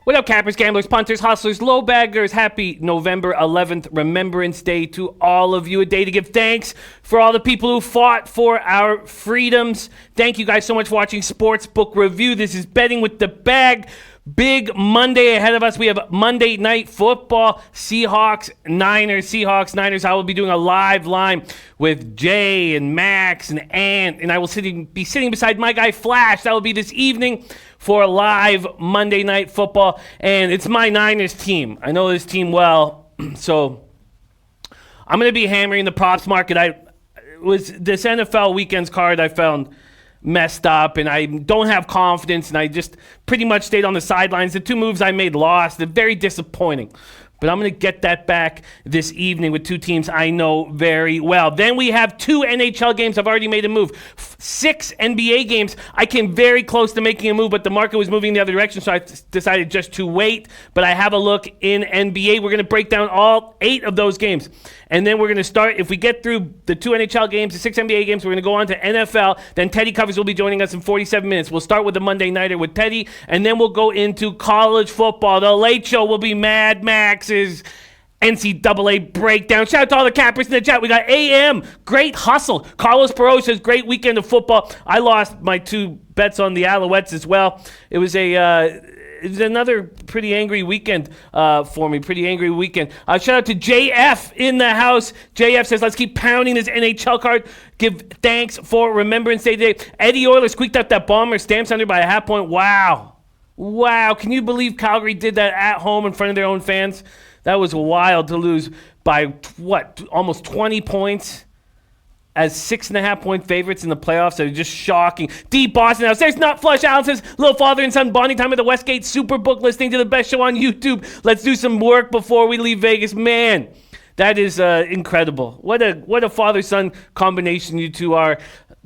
What up, cappers, gamblers, punters, hustlers, low baggers? Happy November 11th Remembrance Day to all of you. A day to give thanks for all the people who fought for our freedoms. Thank you guys so much for watching Sportsbook Review. This is Betting with the Bag. Big Monday ahead of us. We have Monday Night Football, Seahawks, Niners. I will be doing a live line with Jay and Max and Ant, and I will be sitting beside my guy Flash. That will be this evening for a live Monday Night Football, and it's my Niners team. I know this team well, so I'm going to be hammering the props market. It was this NFL weekend's card I found messed up, and I don't have confidence, and I just pretty much stayed on the sidelines. The two moves I made lost. They're very disappointing. But I'm going to get that back this evening with two teams I know very well. Then we have 2 NHL games. I've already made a move. 6 NBA games. I came very close to making a move, but the market was moving the other direction, so I decided just to wait. But I have a look in NBA. We're going to break down all 8 of those games. And then we're going to start, if we get through the 2 NHL games, the 6 NBA games, we're going to go on to NFL. Then Teddy Covers will be joining us in 47 minutes. We'll start with the Monday Nighter with Teddy, and then we'll go into college football. The Late Show will be Mad Max's NCAA breakdown. Shout out to all the cappers in the chat. We got AM, great hustle. Carlos Perot says, great weekend of football. I lost my 2 bets on the Alouettes as well. It was another pretty angry weekend for me. Pretty angry weekend. Shout out to JF in the house. JF says, let's keep pounding this NHL card. Give thanks for Remembrance Day today. Eddie Euler squeaked out that bomber. Stamps under by a half point. Wow. Can you believe Calgary did that at home in front of their own fans? That was wild to lose by, almost 20 points as 6.5-point favorites in the playoffs. That was just shocking. Deep Boston House. There's Not Flush. Alan says, little father and son bonding time at the Westgate Superbook, listening to the best show on YouTube. Let's do some work before we leave Vegas. Man, that is incredible. What a father-son combination you two are.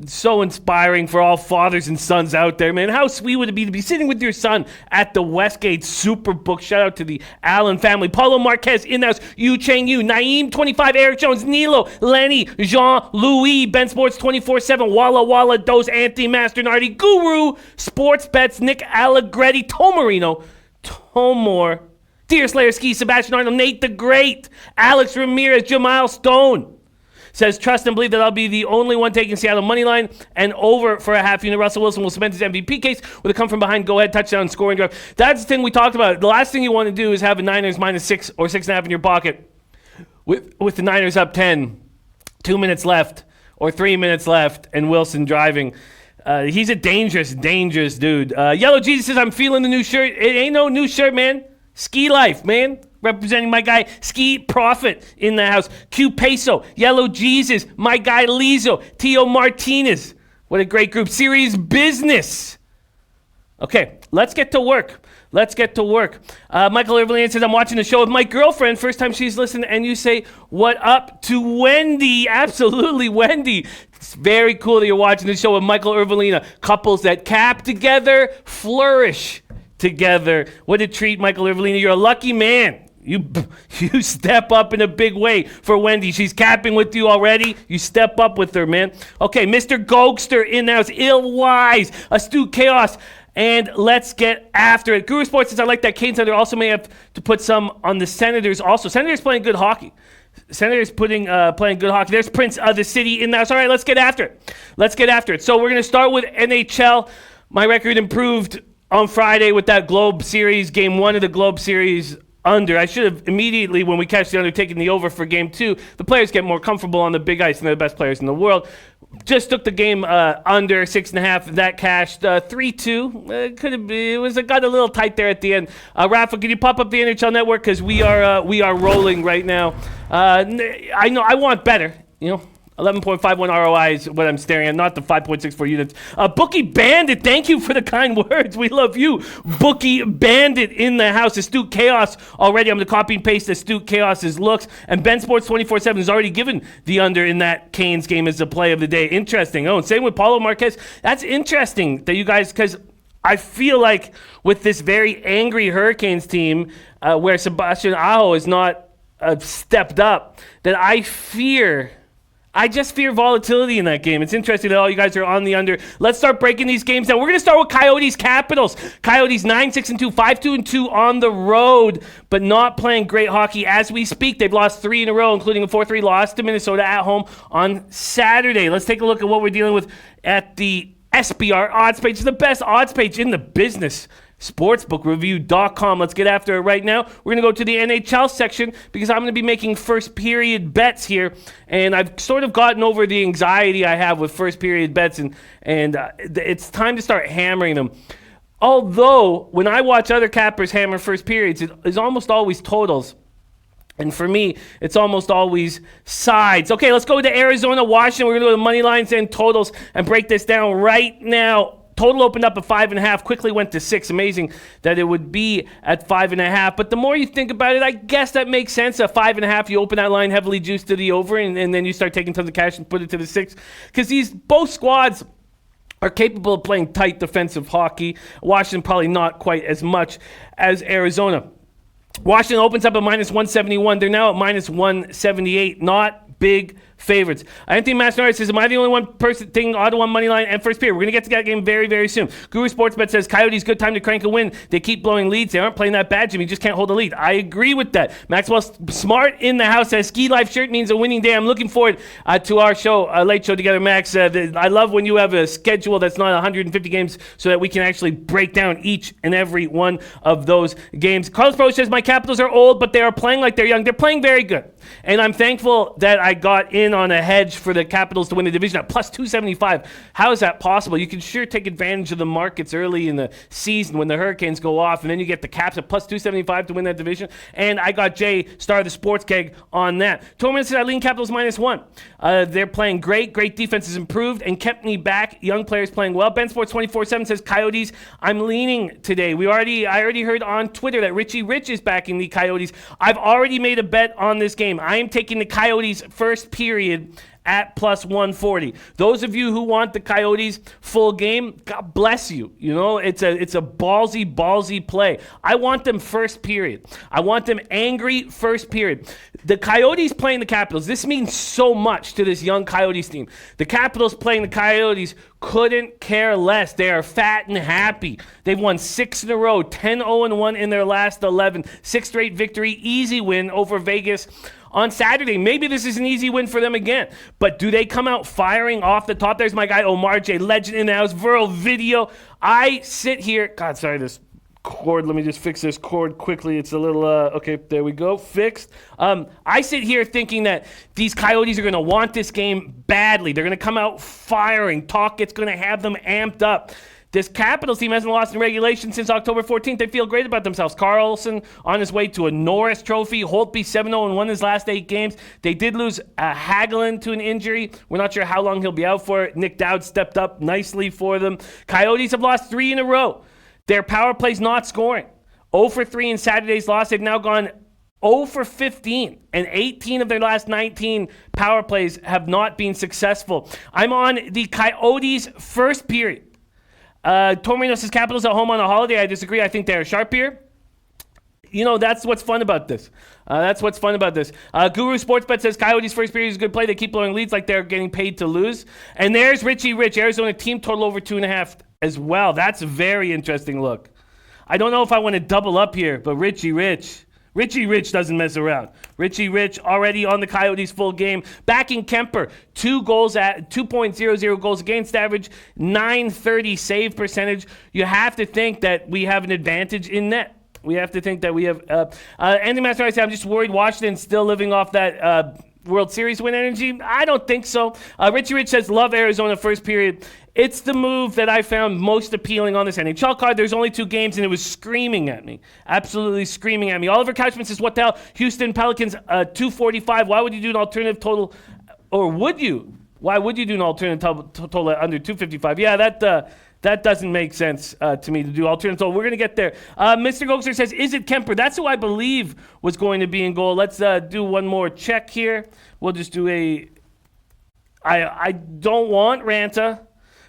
So inspiring for all fathers and sons out there, man. How sweet would it be to be sitting with your son at the Westgate Superbook? Shout out to the Allen family. Paulo Marquez in the house. Yu Chang Yu. Naeem 25. Eric Jones. Nilo. Lenny. Jean-Louis. Ben Sports 24/7. Walla Walla. Dos. Anthony Masternardi. Guru. Sports Bets. Nick Allegretti. Tomarino. Tomor. Deer Slayer Ski. Sebastian Arnold. Nate the Great. Alex Ramirez. Jamal Stone. Says, trust and believe that I'll be the only one taking Seattle money line and over for a half unit. Russell Wilson will cement his MVP case with a come from behind go-ahead touchdown scoring drive. That's the thing we talked about. The last thing you want to do is have a Niners minus 6 or 6.5 in your pocket with the Niners up 10, 2 minutes left or 3 minutes left, and Wilson driving. He's a dangerous dude. Yellow Jesus says, I'm feeling the new shirt. It ain't no new shirt, man. Ski Life, man. Representing my guy, Ski Profit in the house. Q Peso, Yellow Jesus, my guy Lizo, Tio Martinez. What a great group. Serious Business. Okay, let's get to work. Michael Irvelian says, I'm watching the show with my girlfriend. First time she's listened, and you say, what up to Wendy? Absolutely, Wendy. It's very cool that you're watching the show with Michael Irvelina. Couples that cap together, flourish together. What a treat, Michael Irvelina. You're a lucky man. You step up in a big way for Wendy. She's capping with you already. You step up with her, man. Okay, Mr. Gokster in the house. Ill Wise. Astute Chaos. And let's get after it. Guru Sports says, I like that Canes Center also may have to put some on the Senators also. Senators playing good hockey. Senators playing good hockey. There's Prince of the City in the house. All right, let's get after it. So we're going to start with NHL. My record improved on Friday with that Globe Series, Game 1 of the Globe Series under. I should have immediately, when we catch the under, taken the over for Game 2. The players get more comfortable on the big ice, and they're the best players in the world. Just took the game under 6.5. That cashed 3-2. It got a little tight there at the end. Rafa, can you pop up the NHL Network, because we are rolling right now. I know I want better. 11.51 ROI is what I'm staring at, not the 5.64 units. Bookie Bandit, thank you for the kind words. We love you. Bookie Bandit in the house. Astute Chaos already. I'm going to copy and paste Astute Chaos's looks. And Ben Sports 24/7 has already given the under in that Canes game as the play of the day. Interesting. Oh, and same with Paulo Marquez. That's interesting that you guys, because I feel like with this very angry Hurricanes team, where Sebastian Aho is not stepped up, that I fear I just fear volatility in that game. It's interesting that all you guys are on the under. Let's start breaking these games down. We're going to start with Coyotes Capitals. Coyotes 9-6-2, 5-2-2 on the road, but not playing great hockey as we speak. They've lost 3 in a row, including a 4-3 loss to Minnesota at home on Saturday. Let's take a look at what we're dealing with at the SBR odds page. It's the best odds page in the business. Sportsbookreview.com. Let's get after it right now. We're going to go to the NHL section because I'm going to be making first period bets here. And I've sort of gotten over the anxiety I have with first period bets, and it's time to start hammering them. Although, when I watch other cappers hammer first periods, it's almost always totals. And for me, it's almost always sides. Okay, let's go to Arizona, Washington. We're going to go to money lines and totals and break this down right now. Total opened up at 5.5, quickly went to 6. Amazing that it would be at 5.5. But the more you think about it, I guess that makes sense. At 5.5, you open that line heavily juiced to the over, and then you start taking tons of cash and put it to the 6. Because both squads are capable of playing tight defensive hockey. Washington probably not quite as much as Arizona. Washington opens up at -171. They're now at -178. Not big favorites. Anthony Mastinardi says, am I the only one person taking Ottawa money line and first period? We're going to get to that game very, very soon. Guru Sportsbet says, Coyotes, good time to crank a win. They keep blowing leads. They aren't playing that bad, Jimmy. Just can't hold a lead. I agree with that. Maxwell Smart in the house says, Ski Life shirt means a winning day. I'm looking forward to our show, late show together, Max. I love when you have a schedule that's not 150 games so that we can actually break down each and every one of those games. Carlos Pro says, my Capitals are old, but they are playing like they're young. They're playing very good. And I'm thankful that I got in on a hedge for the Capitals to win the division at plus 275. How is that possible? You can sure take advantage of the markets early in the season when the Hurricanes go off, and then you get the Caps at plus 275 to win that division. And I got Jay, star of the Sports Keg, on that. Torment said I lean Capitals -1. They're playing great. Great defense has improved and kept me back. Young players playing well. Ben Sports 24/7 says Coyotes. I'm leaning today. I already heard on Twitter that Richie Rich is backing the Coyotes. I've already made a bet on this game. I am taking the Coyotes first period at plus 140. Those of you who want the Coyotes full game, God bless you. You know, it's a ballsy play. I want them first period. I want them angry first period. The Coyotes playing the Capitals, this means so much to this young Coyotes team. The Capitals playing the Coyotes couldn't care less. They are fat and happy. They've won 6 in a row, 10-0-1 in their last 11. 6th straight victory, easy win over Vegas on Saturday. Maybe this is an easy win for them again. But do they come out firing off the top? There's my guy Omar J, legend in the house, Viral Video. I sit here, God, sorry, this cord, let me just fix this cord quickly. It's a little, okay, there we go, fixed. I sit here thinking that these Coyotes are going to want this game badly. They're going to come out firing. Talk, it's going to have them amped up. This Capitals team hasn't lost in regulation since October 14th. They feel great about themselves. Carlson on his way to a Norris Trophy. Holtby 7-0-1 his last 8 games. They did lose Hagelin to an injury. We're not sure how long he'll be out for. Nick Dowd stepped up nicely for them. Coyotes have lost 3 in a row. Their power play's not scoring. 0 for 3 in Saturday's loss. They've now gone 0 for 15, and 18 of their last 19 power plays have not been successful. I'm on the Coyotes first period. Tormino says Capitals at home on a holiday. I disagree. I think they're sharp here. You know, that's what's fun about this. Guru Sportsbet says Coyotes first period is a good play. They keep blowing leads like they're getting paid to lose. And there's Richie Rich. Arizona team total over 2.5 as well. That's a very interesting look. I don't know if I want to double up here, but Richie Rich doesn't mess around. Richie Rich already on the Coyotes full game. Backing Kemper, 2 goals at 2.00 goals against average, 930 save percentage. You have to think that we have an advantage in net. We have to think that we have. Andy Master, I say I'm just worried Washington's still living off that World Series win energy. I don't think so. Richie Rich says love Arizona first period. It's the move that I found most appealing on this NHL card. There's only 2 games, and it was screaming at me. Absolutely screaming at me. Oliver Couchman says, what the hell? Houston Pelicans, 245. Why would you do an alternative total? Or would you? Why would you do an alternative total at under 255? Yeah, that doesn't make sense to me to do alternative total. We're going to get there. Mr. Gokser says, is it Kemper? That's who I believe was going to be in goal. Let's do one more check here. We'll just do I don't want Ranta.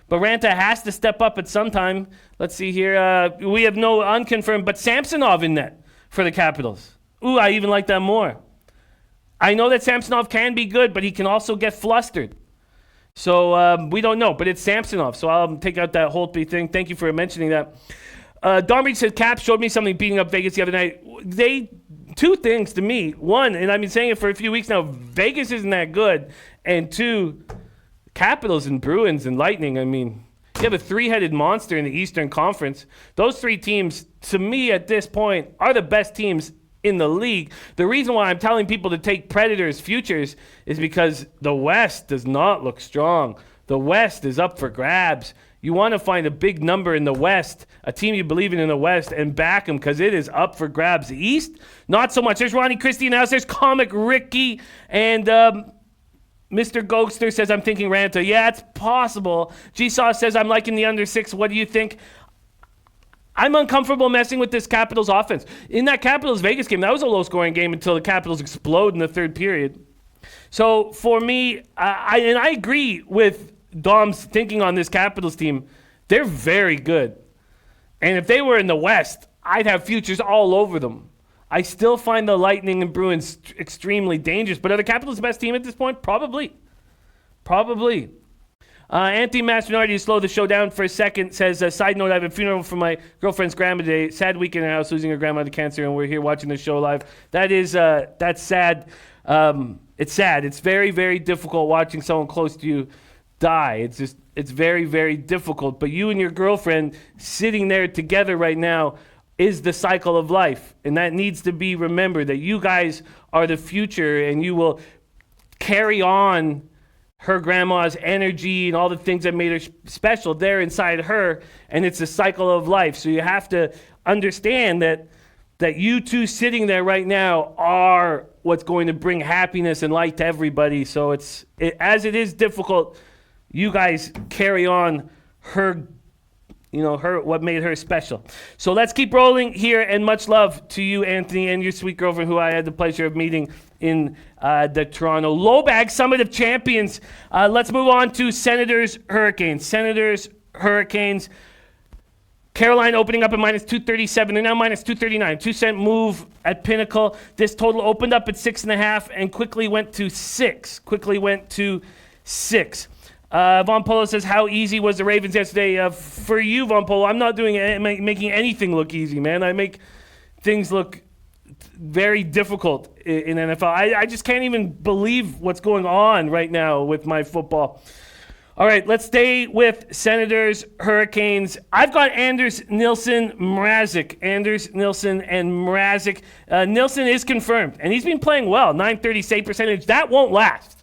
But Ranta has to step up at some time. Let's see here. We have no unconfirmed, but Samsonov in net for the Capitals. Ooh, I even like that more. I know that Samsonov can be good, but he can also get flustered. So we don't know, but it's Samsonov. So I'll take out that Holtby thing. Thank you for mentioning that. Don Reed said Caps showed me something beating up Vegas the other night. Two things to me. One, and I've been saying it for a few weeks now, Vegas isn't that good. And two, Capitals and Bruins and Lightning, I mean, you have a three-headed monster in the Eastern Conference. Those three teams, to me at this point, are the best teams in the league. The reason why I'm telling people to take Predators futures is because the West does not look strong. The West is up for grabs. You want to find a big number in the West, a team you believe in the West, and back them because it is up for grabs. The East, not so much. There's Ronnie Christie in the house. There's Comic Ricky. And Mr. Ghoster says, I'm thinking Ranta. Yeah, it's possible. G-Sauce says, I'm liking the under 6. What do you think? I'm uncomfortable messing with this Capitals offense. In that Capitals-Vegas game, that was a low-scoring game until the Capitals explode in the third period. So for me, I agree with Dom's thinking on this Capitals team. They're very good. And if they were in the West, I'd have futures all over them. I still find the Lightning and Bruins extremely dangerous. But are the Capitals the best team at this point? Probably. Anthony Mastronardi, to slow the show down for a second, says, side note, I have a funeral for my girlfriend's grandma today. Sad weekend in our house, losing her grandma to cancer, and we're here watching the show live. That's sad. It's sad. It's very, very difficult watching someone close to you die. It's very, very difficult. But you and your girlfriend sitting there together right now is the cycle of life. And that needs to be remembered, that you guys are the future and you will carry on her grandma's energy and all the things that made her special. They're inside her, and it's a cycle of life. So you have to understand that you two sitting there right now are what's going to bring happiness and light to everybody. So as it is difficult, you guys carry on her, what made her special. So let's keep rolling here, and much love to you, Anthony, and your sweet girlfriend, who I had the pleasure of meeting in the Toronto Lowbag Summit of Champions. Let's move on to Senators, Hurricanes. Senators, Hurricanes. Carolina opening up at minus 237. They're now minus 239. 2-cent move at Pinnacle. This total opened up at 6.5 and quickly went to 6. Von Polo says, how easy was the Ravens yesterday? For you, Von Polo, I'm not making anything look easy, man. I make things look very difficult in NFL. I just can't even believe what's going on right now with my football. All right, let's stay with Senators, Hurricanes. I've got Anders Nilsson, Mrazek. Anders Nilsson and Mrazek. Nilsson is confirmed, and he's been playing well. .930 save percentage. That won't last.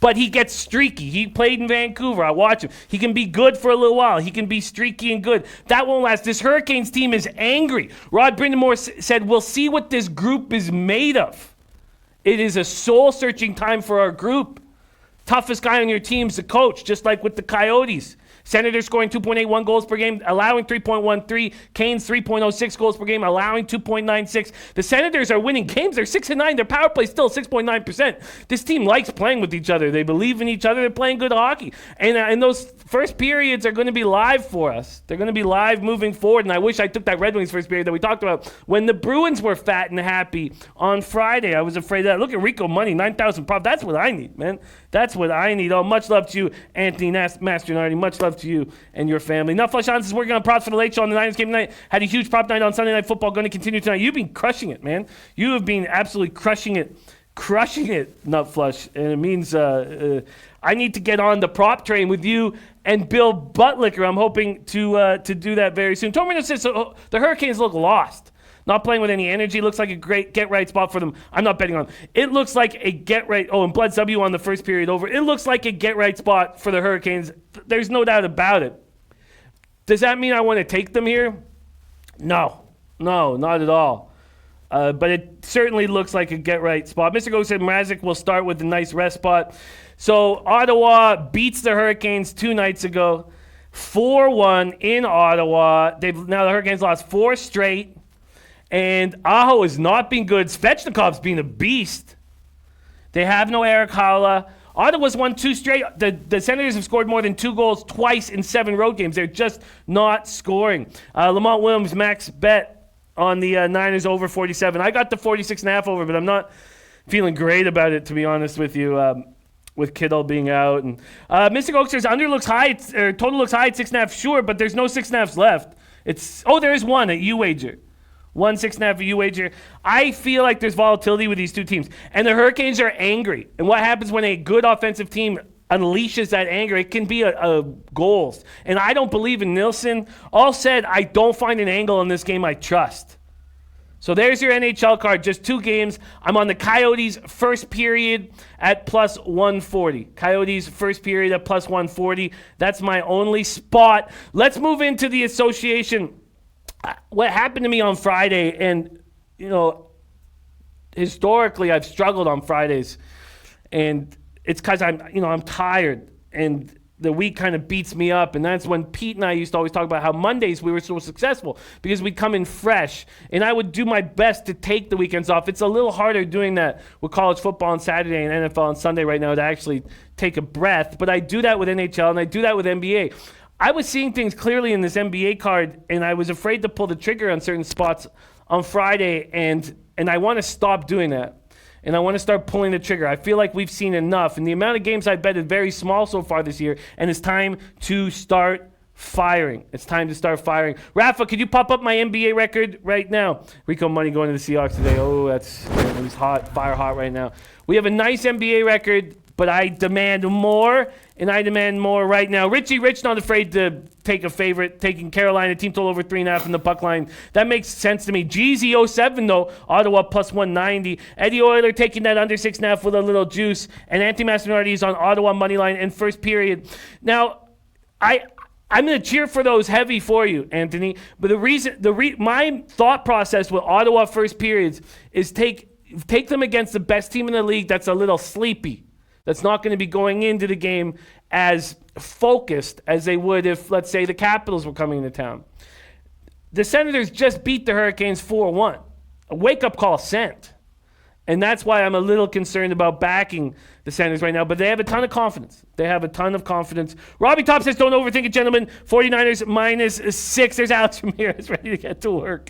But he gets streaky. He played in Vancouver. I watch him. He can be good for a little while. He can be streaky and good. That won't last. This Hurricanes team is angry. Rod Brindamore said, we'll see what this group is made of. It is a soul-searching time for our group. Toughest guy on your team's the coach, just like with the Coyotes. Senators scoring 2.81 goals per game, allowing 3.13. Canes 3.06 goals per game, allowing 2.96. The Senators are winning games. They're 6-9. Their power play is still 6.9%. This team likes playing with each other. They believe in each other. They're playing good hockey. And those first periods are going to be live for us. They're going to be live moving forward. And I wish I took that Red Wings first period that we talked about when the Bruins were fat and happy on Friday. I was afraid of that. Look at Rico Money, 9,000 prop. That's what I need, man. That's what I need. Oh, much love to you, Anthony Mastronardi. Much love to you and your family. Now, Flush is working on props for the late show on the Niners game tonight. Had a huge prop night on Sunday Night Football. Going to continue tonight. You've been crushing it, man. You have been absolutely crushing it, Nut Flush. And it means I need to get on the prop train with you and Bill Buttlicker. I'm hoping to do that very soon. Tormino says the Hurricanes look lost. Not playing with any energy. Looks like a great get-right spot for them. I'm not betting on it. It looks like a get-right. Oh, and Bloods W on the first period over. It looks like a get-right spot for the Hurricanes. There's no doubt about it. Does that mean I want to take them here? No, not at all. But it certainly looks like a get-right spot. Mr. Go said Mrazek will start with a nice rest spot. So Ottawa beats the Hurricanes 2 nights ago. 4-1 in Ottawa. Now the Hurricanes lost 4 straight. And Aho has not been good. Svechnikov's been a beast. They have no Eric Haula. Ottawa's won 2 straight. The Senators have scored more than 2 goals twice in 7 road games. They're just not scoring. Lamont Williams, max bet on the Niners over 47. I got the 46.5 over, but I'm not feeling great about it, to be honest with you. With Kittle being out, and Mystic Oaksters under looks high, or total looks high at 6.5, sure, but there's no 6.5s left. There is one at U-Wager. 6.5 at U-Wager. I feel like there's volatility with these two teams, and the Hurricanes are angry. And what happens when a good offensive team unleashes that anger? It can be a goals. And I don't believe in Nilsson. All said, I don't find an angle in this game I trust. So there's your NHL card, just 2 games. I'm on the Coyotes first period at plus 140. Coyotes first period at plus 140. That's my only spot. Let's move into the association. What happened to me on Friday, and, historically I've struggled on Fridays, and it's because I'm tired, and the week kind of beats me up, and that's when Pete and I used to always talk about how Mondays we were so successful because we'd come in fresh, and I would do my best to take the weekends off. It's a little harder doing that with college football on Saturday and NFL on Sunday right now to actually take a breath, but I do that with NHL and I do that with NBA. I was seeing things clearly in this NBA card, and I was afraid to pull the trigger on certain spots on Friday, and I want to stop doing that. And I want to start pulling the trigger. I feel like we've seen enough. And the amount of games I bet is very small so far this year. And it's time to start firing. It's time to start firing. Rafa, could you pop up my NBA record right now? Rico Money going to the Seahawks today. Oh, he's hot, fire hot right now. We have a nice NBA record, but I demand more, and I demand more right now. Richie Rich not afraid to take a favorite, taking Carolina, team total over 3.5 in the puck line. That makes sense to me. Jeezy 07 though, Ottawa plus 190. Eddie Euler taking that under 6.5 with a little juice, and Anthony Mastinardi is on Ottawa money line in first period. Now, I'm going to cheer for those heavy for you, Anthony. But my thought process with Ottawa first periods is take them against the best team in the league that's a little sleepy. That's not going to be going into the game as focused as they would if, let's say, the Capitals were coming into town. The Senators just beat the Hurricanes 4-1. A wake-up call sent. And that's why I'm a little concerned about backing the Senators right now. But they have a ton of confidence. Robbie Top says, don't overthink it, gentlemen. 49ers minus 6. There's Alex Ramirez ready to get to work.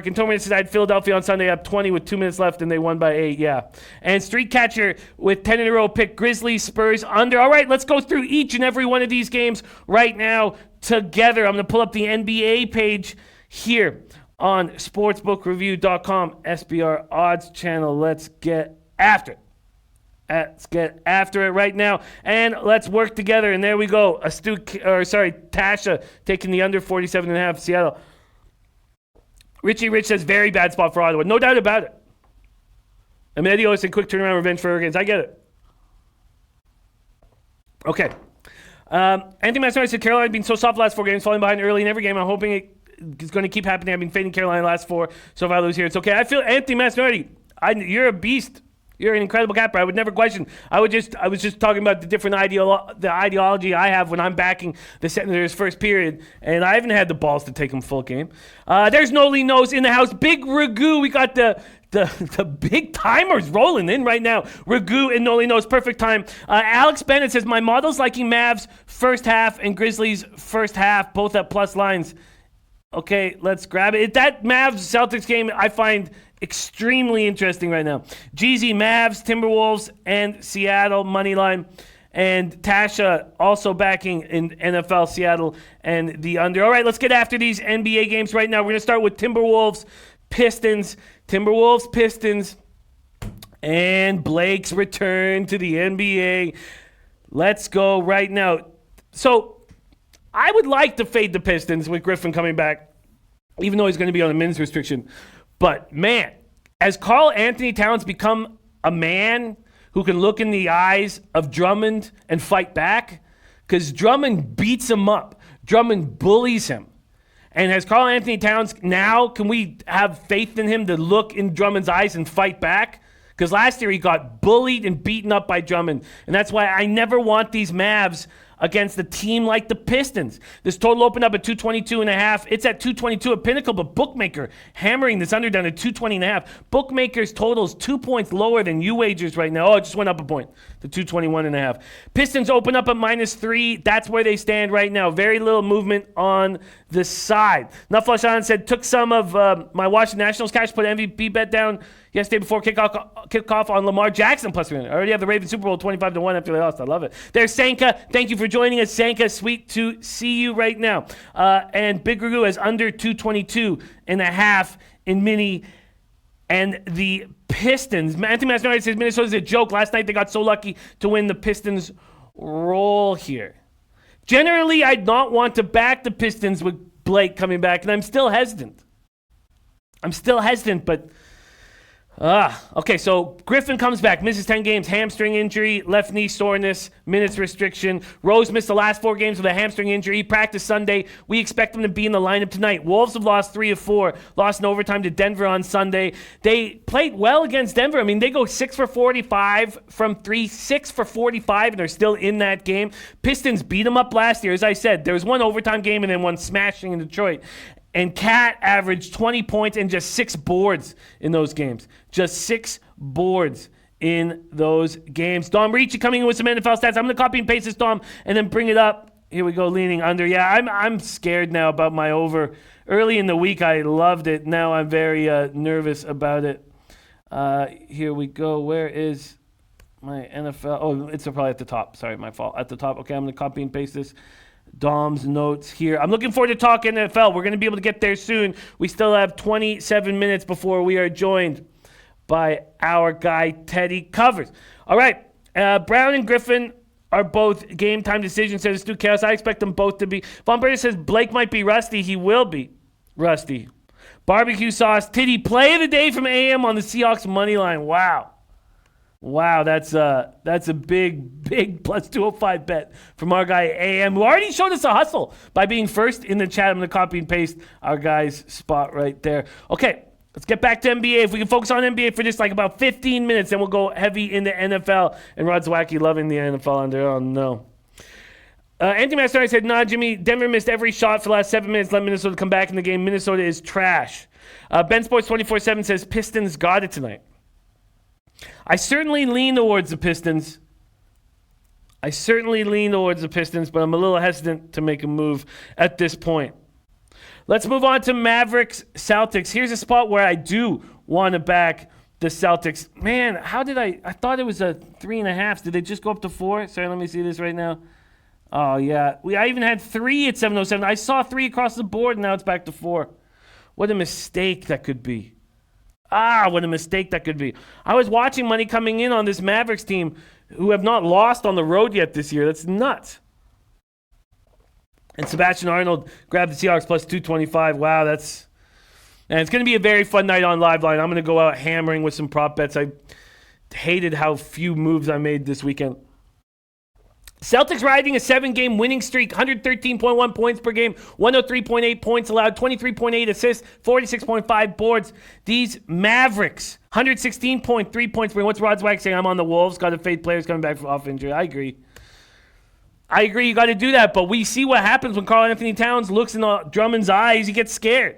And Tommy says, I had Philadelphia on Sunday up 20 with 2 minutes left, and they won by 8. Yeah. And Street Catcher with 10 in a row picked Grizzlies, Spurs, under. All right, let's go through each and every one of these games right now together. I'm going to pull up the NBA page here on sportsbookreview.com, SBR odds channel. Let's get after it right now, and let's work together. And there we go. Tasha taking the under 47.5 Seattle. Richie Rich says very bad spot for Ottawa. No doubt about it. Amedio said quick turnaround revenge for Hurricanes. I get it. Okay. Anthony Massinardi said Carolina being so soft last 4 games, falling behind early in every game. I'm hoping it's going to keep happening. I've been fading Carolina last 4, so if I lose here, it's okay. I feel Anthony Massinardi, you're a beast. You're an incredible capper. I would never question. I was just talking about the different ideology I have when I'm backing the Senators first period, and I haven't had the balls to take them full game. There's Noli Nose in the house. Big Ragu. We got the big timers rolling in right now. Ragu and Noli Nose, perfect time. Alex Bennett says, my model's liking Mavs first half and Grizzlies first half, both at plus lines. Okay, let's grab it. That Mavs-Celtics game I find extremely interesting right now. Jeezy, Mavs, Timberwolves, and Seattle money line. And Tasha also backing in NFL, Seattle, and the under. All right, let's get after these NBA games right now. We're going to start with Timberwolves, Pistons, and Blake's return to the NBA. Let's go right now. So, I would like to fade the Pistons with Griffin coming back, even though he's going to be on a minutes restriction. But, man, has Karl Anthony Towns become a man who can look in the eyes of Drummond and fight back? Because Drummond beats him up. Drummond bullies him. And has Karl Anthony Towns now, can we have faith in him to look in Drummond's eyes and fight back? Because last year he got bullied and beaten up by Drummond. And that's why I never want these Mavs against a team like the Pistons. This total opened up at 222.5. It's at 222 at Pinnacle, but Bookmaker hammering this under down to 220.5. Bookmaker's total is 2 points lower than U-Wagers right now. Oh, it just went up a point to 221.5. Pistons open up at -3. That's where they stand right now. Very little movement on the side. Nufflushan said, took some of my Washington Nationals cash, put MVP bet down yesterday before kickoff on Lamar Jackson plus 300. I already have the Ravens Super Bowl 25-1 after they lost. I love it. There's Sanka. Thank you for joining us, Sanka. Sweet to see you right now. And Big Ragu has under 222.5 in mini. And the Pistons. Anthony Masnardi says Minnesota's a joke. Last night they got so lucky to win. The Pistons roll here. Generally, I'd not want to back the Pistons with Blake coming back, and I'm still hesitant. But okay, so Griffin comes back, misses 10 games, hamstring injury, left knee soreness, minutes restriction. Rose missed the last 4 games with a hamstring injury. He practiced Sunday. We expect him to be in the lineup tonight. Wolves have lost 3 of 4, lost in overtime to Denver on Sunday. They played well against Denver. I mean, they go 6 for 45 from 3, 6 for 45, and they're still in that game. Pistons beat them up last year. As I said, there was one overtime game and then one smashing in Detroit. And Cat averaged 20 points and just 6 boards in those games. Just 6 boards in those games. Dom Ricci coming in with some NFL stats. I'm going to copy and paste this, Dom, and then bring it up. Here we go, leaning under. Yeah, I'm scared now about my over. Early in the week, I loved it. Now I'm very nervous about it. Here we go. Where is my NFL? Oh, it's probably at the top. Sorry, my fault. At the top. Okay, I'm going to copy and paste this. Dom's notes here. I'm looking forward to talking NFL. We're going to be able to get there soon. We still have 27 minutes before we are joined by our guy, Teddy Covers. All right. Brown and Griffin are both game time decisions, says Stu Chaos. I expect them both to be. Von Berger says Blake might be rusty. He will be rusty. Barbecue sauce. Titty play of the day from AM on the Seahawks money line. Wow, that's a big plus 205 bet from our guy AM, who already showed us a hustle by being first in the chat. I'm going to copy and paste our guy's spot right there. Okay, let's get back to NBA. If we can focus on NBA for just like about 15 minutes, then we'll go heavy into NFL. And Rod Zwacky loving the NFL under. Oh, no. Anthony Master said, nah, Jimmy, Denver missed every shot for the last 7 minutes. Let Minnesota come back in the game. Minnesota is trash. Ben Sports 24/7 says Pistons got it tonight. I certainly lean towards the Pistons. but I'm a little hesitant to make a move at this point. Let's move on to Mavericks Celtics. Here's a spot where I do want to back the Celtics. Man, how did I thought it was a 3.5. Did they just go up to 4? Sorry, let me see this right now. Oh, yeah. I even had 3 at 7:07. I saw 3 across the board, and now it's back to 4. What a mistake that could be. What a mistake that could be. I was watching money coming in on this Mavericks team who have not lost on the road yet this year. That's nuts. And Sebastian Arnold grabbed the Seahawks plus 225. Wow, and it's going to be a very fun night on Liveline. I'm going to go out hammering with some prop bets. I hated how few moves I made this weekend. Celtics riding a 7-game winning streak, 113.1 points per game, 103.8 points allowed, 23.8 assists, 46.5 boards. These Mavericks, 116.3 points per game. What's Rod Swag saying? I'm on the Wolves, got to fade players coming back from off injury. I agree, you got to do that, but we see what happens when Karl Anthony Towns looks in Drummond's eyes. He gets scared.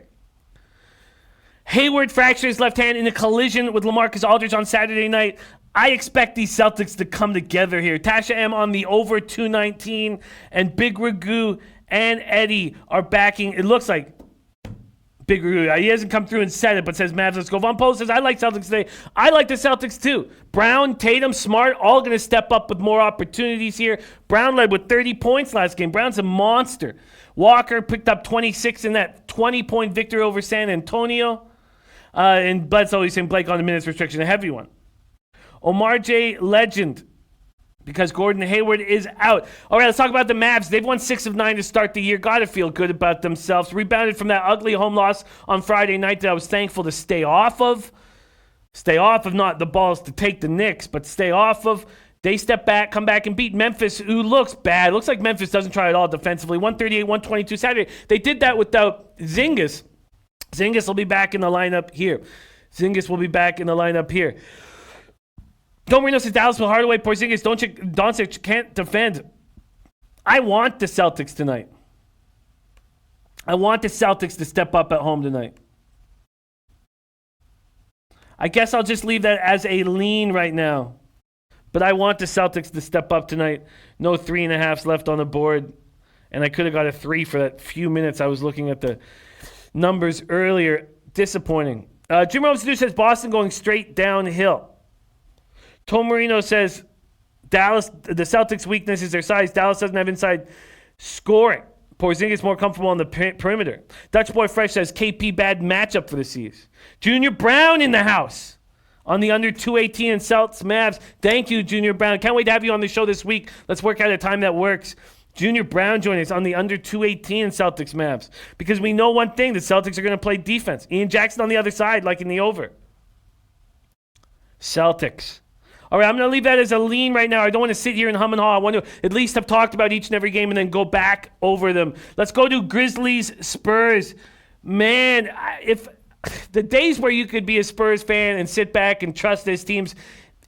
Hayward fractured his left hand in a collision with LaMarcus Aldridge on Saturday night. I expect these Celtics to come together here. Tasha M on the over 219, and Big Ragu and Eddie are backing. It looks like Big Ragu. He hasn't come through and said it, but says Mavs, let's go. Von Post says, I like Celtics today. I like the Celtics too. Brown, Tatum, Smart, all going to step up with more opportunities here. Brown led with 30 points last game. Brown's a monster. Walker picked up 26 in that 20-point victory over San Antonio. And Bledsoe, he's saying Blake on the minutes restriction, a heavy one. Omar J. Legend, because Gordon Hayward is out. All right, let's talk about the Mavs. They've won 6 of 9 to start the year. Got to feel good about themselves. Rebounded from that ugly home loss on Friday night that I was thankful to stay off of. Not the balls to take the Knicks, but stay off of. They step back, come back, and beat Memphis, who looks bad. Looks like Memphis doesn't try at all defensively. 138-122 Saturday. They did that without Zingis. Zingis will be back in the lineup here. Don't Marino says Dallas will Hardaway, Porzingis, Doncic can't defend. I want the Celtics tonight. I want the Celtics to step up at home tonight. I guess I'll just leave that as a lean right now. But I want the Celtics to step up tonight. No 3.5s left on the board. And I could have got a 3 for that few minutes I was looking at the numbers earlier. Disappointing. Jim Rome says Boston going straight downhill. Tom Marino says Dallas, the Celtics' weakness is their size. Dallas doesn't have inside scoring. Porzingis more comfortable on the perimeter. Dutch Boy Fresh says KP bad matchup for the C's. Junior Brown in the house on the under 218 and Celtics Mavs. Thank you, Junior Brown. Can't wait to have you on the show this week. Let's work out a time that works. Junior Brown joining us on the under 218 and Celtics Mavs. Because we know one thing, the Celtics are going to play defense. Ian Jackson on the other side, like in the over. Celtics. All right, I'm going to leave that as a lean right now. I don't want to sit here and hum and haw. I want to at least have talked about each and every game and then go back over them. Let's go to Grizzlies, Spurs. Man, if the days where you could be a Spurs fan and sit back and trust this team's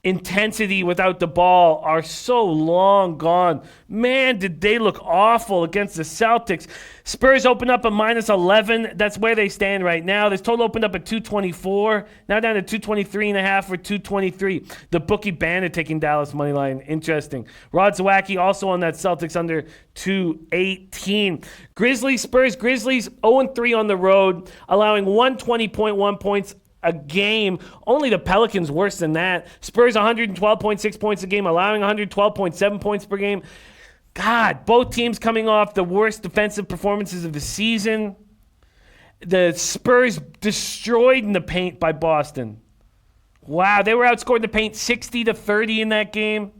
intensity without the ball are so long gone. Man, did they look awful against the Celtics. Spurs open up a -11. That's where they stand right now. This total opened up at 224. Now down to 223.5 for 223. The bookie bandit taking Dallas money line. Interesting. Rod Zawacki also on that Celtics under 218. Grizzlies, Spurs. Grizzlies 0-3 on the road, allowing 120.1 points a game. Only the Pelicans worse than that. Spurs 112.6 points a game, allowing 112.7 points per game. God, both teams coming off the worst defensive performances of the season. The Spurs destroyed in the paint by Boston. Wow, they were outscored in the paint 60-30 in that game.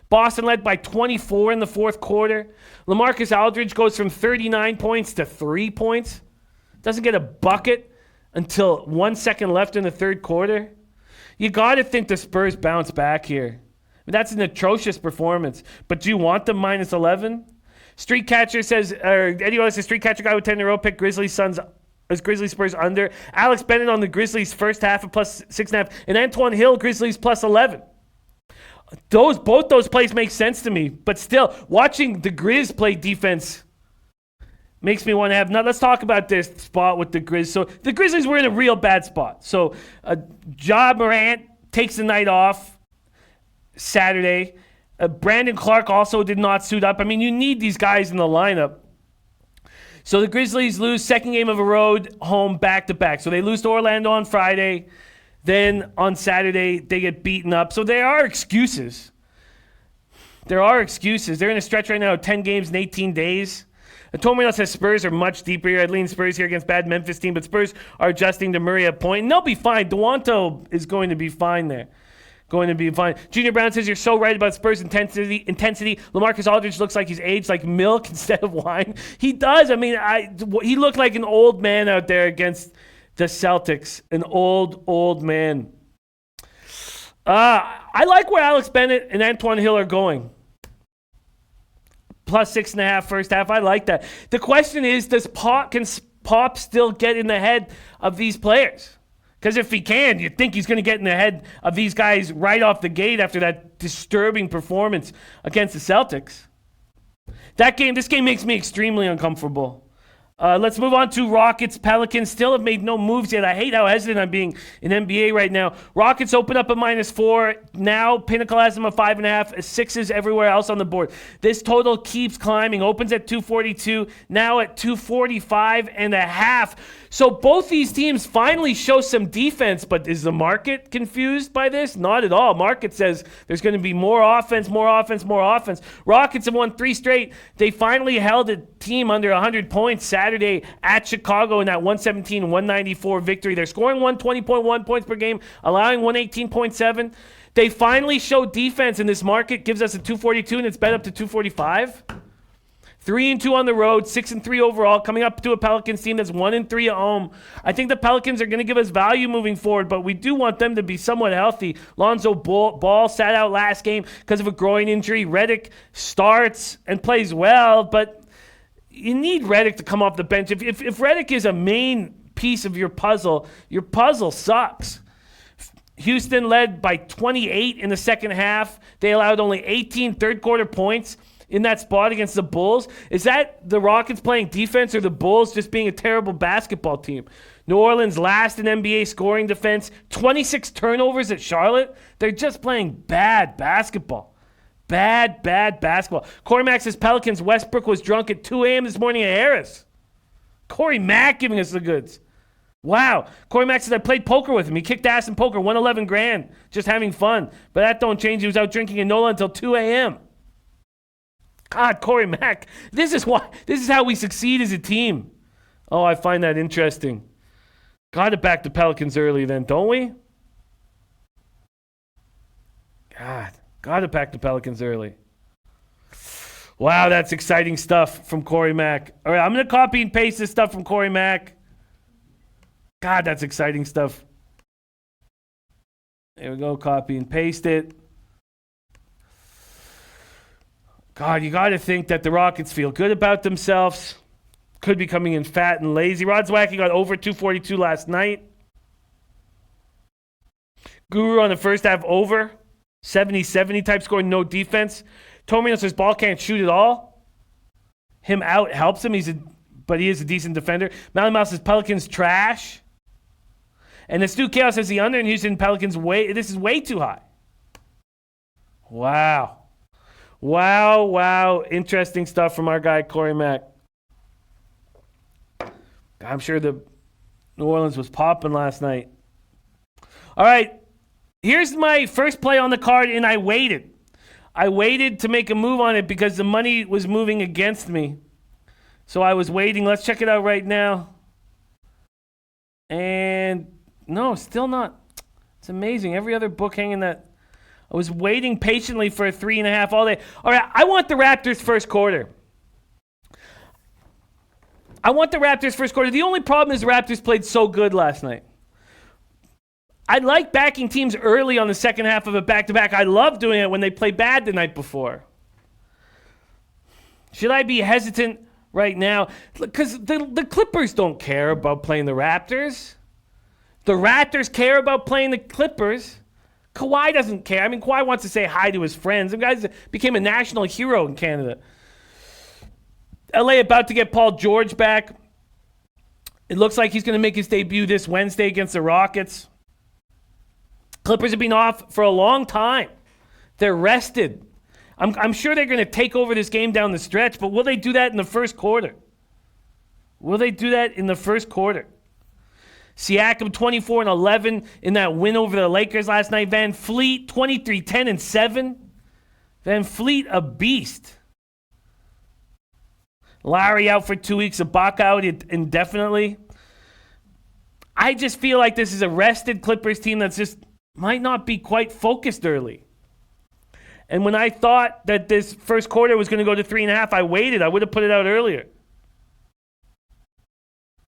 Boston led by 24 in the fourth quarter. LaMarcus Aldridge goes from 39 points to 3 points. Doesn't get a bucket until 1 second left in the third quarter. You got to think the Spurs bounce back here. I mean, that's an atrocious performance. But do you want them -11? Street Catcher says, Eddie Wallace, the Street Catcher guy with 10 in a row, pick Grizzlies Spurs under. Alex Bennett on the Grizzlies first half of +6.5. And Antoine Hill, Grizzlies +11. Both those plays make sense to me. But still, watching the Grizz play defense makes me want to have. Now let's talk about this spot with the Grizz. So the Grizzlies were in a real bad spot. So Ja Morant takes the night off Saturday. Brandon Clark also did not suit up. I mean, you need these guys in the lineup. So the Grizzlies lose second game of a road home back-to-back. So they lose to Orlando on Friday. Then on Saturday, they get beaten up. So there are excuses. There are excuses. They're in a stretch right now of 10 games in 18 days. Antonio says Spurs are much deeper here. I'd lean Spurs here against bad Memphis team, but Spurs are adjusting to Murray at point. And they'll be fine. Duanto is going to be fine there. Going to be fine. Junior Brown says you're so right about Spurs intensity. LaMarcus Aldridge looks like he's aged like milk instead of wine. He does. I mean, he looked like an old man out there against the Celtics. An old man. I like where Alex Bennett and Antoine Hill are going. +6.5 first half. I like that. The question is, can Pop still get in the head of these players? Because if he can, you'd think he's going to get in the head of these guys right off the gate after that disturbing performance against the Celtics. This game makes me extremely uncomfortable. Let's move on to Rockets. Pelicans still have made no moves yet. I hate how hesitant I'm being in NBA right now. Rockets open up a -4. Now Pinnacle has them a 5.5. 6s everywhere else on the board. This total keeps climbing. Opens at 242. Now at 245.5. So both these teams finally show some defense, but is the market confused by this? Not at all. Market says there's going to be more offense. Rockets have won 3 straight. They finally held a team under 100 points Saturday at Chicago in that 117-194 victory. They're scoring 120.1 points per game, allowing 118.7. They finally show defense, and this market gives us a 242, and it's bet up to 245. 3-2 on the road, 6-3 overall, coming up to a Pelicans team that's 1-3 at home. I think the Pelicans are going to give us value moving forward, but we do want them to be somewhat healthy. Lonzo Ball sat out last game because of a groin injury. Redick starts and plays well, but you need Redick to come off the bench. If Redick is a main piece of your puzzle sucks. Houston led by 28 in the second half. They allowed only 18 third-quarter points in that spot against the Bulls. Is that the Rockets playing defense or the Bulls just being a terrible basketball team? New Orleans last in NBA scoring defense. 26 turnovers at Charlotte. They're just playing bad basketball. Bad basketball. Corey Mack says Pelicans. Westbrook was drunk at 2 a.m. this morning at Harris. Corey Mack giving us the goods. Wow. Corey Mack says, I played poker with him. He kicked ass in poker, won 11 grand, just having fun. But that don't change. He was out drinking in NOLA until 2 a.m. God, Corey Mack. This is how we succeed as a team. Oh, I find that interesting. Got to back the Pelicans early then, don't we? God, got to back the Pelicans early. Wow, that's exciting stuff from Corey Mack. All right, I'm going to copy and paste this stuff from Corey Mack. God, that's exciting stuff. There we go, copy and paste it. God, you got to think that the Rockets feel good about themselves. Could be coming in fat and lazy. Rod Zwacky got over 242 last night. Guru on the first half over. 70-70 type scoring, no defense. Tomino says ball can't shoot at all. Him out helps him, but he is a decent defender. Mountain Mouse says Pelicans trash. And the Stu Chaos says the under in Houston Pelicans this is way too high. Wow. Interesting stuff from our guy Corey Mack. I'm sure the New Orleans was popping last night. All right. Here's my first play on the card, and I waited. I waited to make a move on it because the money was moving against me. So I was waiting. Let's check it out right now. And no, still not. It's amazing. Every other book hanging that. I was waiting patiently for a 3.5 all day. All right, I want the Raptors first quarter. The only problem is the Raptors played so good last night. I like backing teams early on the second half of a back-to-back. I love doing it when they play bad the night before. Should I be hesitant right now? Because the Clippers don't care about playing the Raptors. The Raptors care about playing the Clippers. Kawhi doesn't care. I mean, Kawhi wants to say hi to his friends. The guy became a national hero in Canada. LA about to get Paul George back. It looks like he's going to make his debut this Wednesday against the Rockets. Clippers have been off for a long time. They're rested. I'm sure they're going to take over this game down the stretch, but will they do that in the first quarter? Siakam 24-11 in that win over the Lakers last night. Van Fleet 23-10-7. Van Fleet a beast. Lowry out for 2 weeks. Ibaka out indefinitely. I just feel like this is a rested Clippers team that's just might not be quite focused early. And when I thought that this first quarter was going to go to 3.5, I waited. I would have put it out earlier.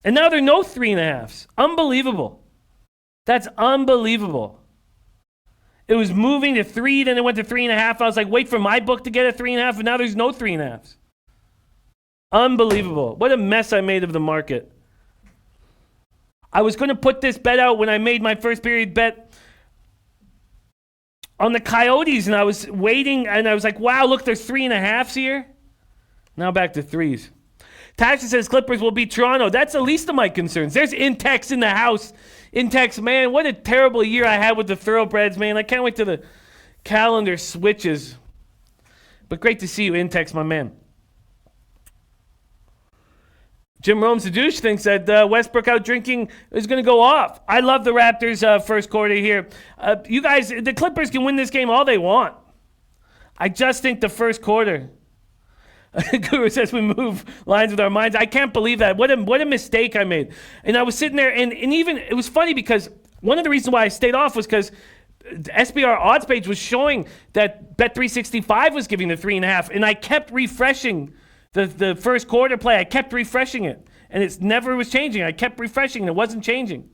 And now there are no 3.5s. Unbelievable. That's unbelievable. It was moving to 3, then it went to 3.5. I was like, wait for my book to get a 3.5, and now there's no 3.5s. Unbelievable. What a mess I made of the market. I was going to put this bet out when I made my first period bet on the Coyotes, and I was waiting, and I was like, wow, look, there's 3.5s here. Now back to 3s. Tasha says Clippers will beat Toronto. That's the least of my concerns. There's Intex in the house. Intex, man, what a terrible year I had with the Thoroughbreds, man. I can't wait till the calendar switches. But great to see you, Intex, my man. Jim Rome Seduce thinks that Westbrook out drinking is going to go off. I love the Raptors' first quarter here. You guys, the Clippers can win this game all they want. I just think the first quarter. Guru says we move lines with our minds. I can't believe that. What a mistake I made. And I was sitting there, and even it was funny because one of the reasons why I stayed off was because the SBR odds page was showing that Bet365 was giving the 3.5, and I kept refreshing the first quarter play. I kept refreshing it, and it never was changing. I kept refreshing, and it wasn't changing.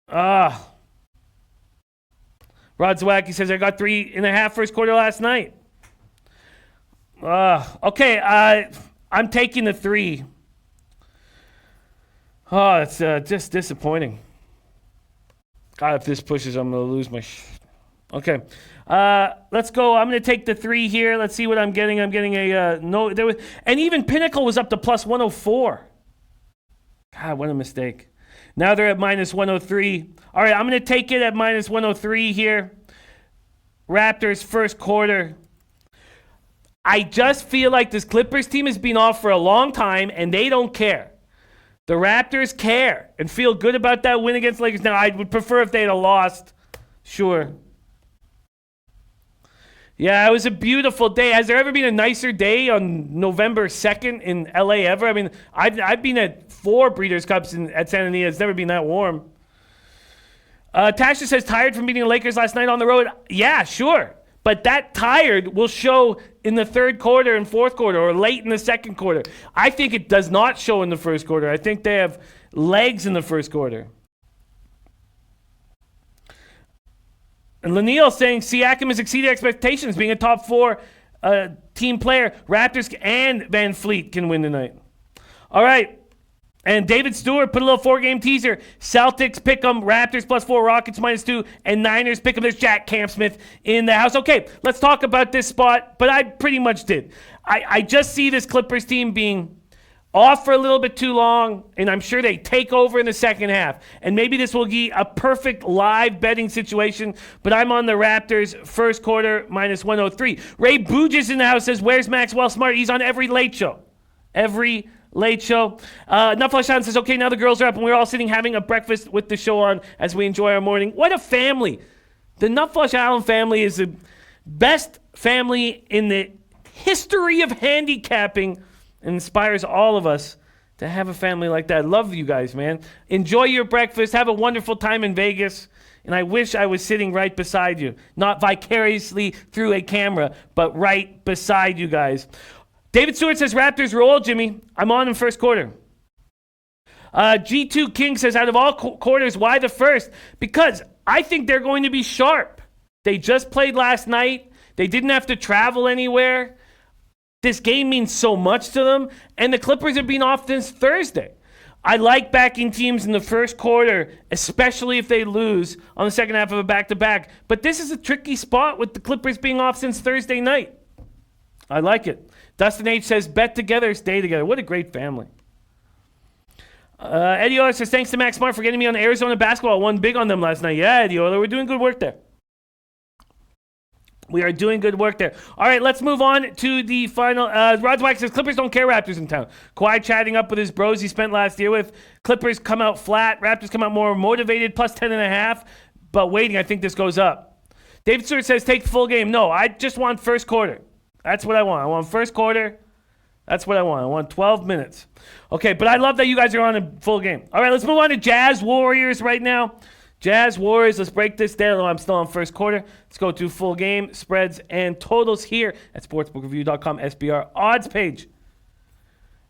Rod Zwacky says I got 3.5 first quarter last night. Okay, I'm taking the 3. Oh, it's just disappointing. God, if this pushes, I'm going to lose my Okay, let's go. I'm going to take the 3 here. Let's see what I'm getting. I'm getting a no. And even Pinnacle was up to plus 104. God, what a mistake. Now they're at minus 103. All right, I'm going to take it at minus 103 here. Raptors first quarter. I just feel like this Clippers team has been off for a long time, and they don't care. The Raptors care and feel good about that win against the Lakers. Now, I would prefer if they had lost. Sure. Yeah, it was a beautiful day. Has there ever been a nicer day on November 2nd in LA ever? I mean, I've been at 4 Breeders' Cups at Santa Anita. It's never been that warm. Tasha says, tired from beating the Lakers last night on the road. Yeah, sure. But that tired will show in the third quarter and fourth quarter or late in the second quarter. I think it does not show in the first quarter. I think they have legs in the first quarter. And Lanil saying Siakam has exceeded expectations, being a top 4 team player. Raptors and Van Fleet can win tonight. All right. And David Stewart put a little 4-game teaser. Celtics pick 'em, Raptors +4, Rockets -2, and Niners pick 'em. There's Jack Campsmith in the house. Okay, let's talk about this spot, but I pretty much did. I just see this Clippers team being off for a little bit too long, and I'm sure they take over in the second half. And maybe this will be a perfect live betting situation, but I'm on the Raptors first quarter -103. Ray Booges in the house says, where's Maxwell Smart? He's on every late show. Every late show. Nutflesh Allen says, okay, now the girls are up and we're all sitting having a breakfast with the show on as we enjoy our morning. What a family. The Nutflesh Allen family is the best family in the history of handicapping. Inspires all of us to have a family like that. Love you guys, man. Enjoy your breakfast. Have a wonderful time in Vegas. And I wish I was sitting right beside you. Not vicariously through a camera, but right beside you guys. David Stewart says, Raptors roll, Jimmy. I'm on in first quarter. G2 King says, out of all quarters, why the first? Because I think they're going to be sharp. They just played last night. They didn't have to travel anywhere. This game means so much to them, and the Clippers have been off since Thursday. I like backing teams in the first quarter, especially if they lose on the second half of a back-to-back. But this is a tricky spot with the Clippers being off since Thursday night. I like it. Dustin H. says, bet together, stay together. What a great family. Eddie Oiler says, thanks to Max Smart for getting me on Arizona basketball. Won big on them last night. Yeah, Eddie Oiler, we're doing good work there. We are doing good work there. All right, let's move on to the final. Rod Dweck says, Clippers don't care, Raptors in town. Kawhi chatting up with his bros he spent last year with. Clippers come out flat. Raptors come out more motivated, +10.5. But waiting, I think this goes up. David Stewart says, take the full game. No, I just want first quarter. That's what I want. I want first quarter. That's what I want. I want 12 minutes. Okay, but I love that you guys are on a full game. All right, let's move on to Jazz Warriors right now. Jazz Warriors, let's break this down. I'm still on first quarter. Let's go to full game, spreads, and totals here at sportsbookreview.com SBR odds page.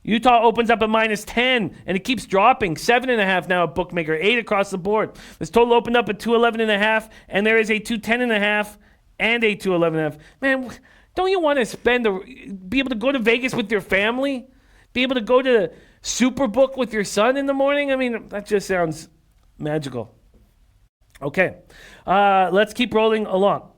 Utah opens up at -10, and it keeps dropping. 7.5 now at Bookmaker, 8 across the board. This total opened up at 211.5, and there is a 210.5 and a 211.5. Man, don't you want to be able to go to Vegas with your family? Be able to go to Superbook with your son in the morning? I mean, that just sounds magical. Okay, let's keep rolling along.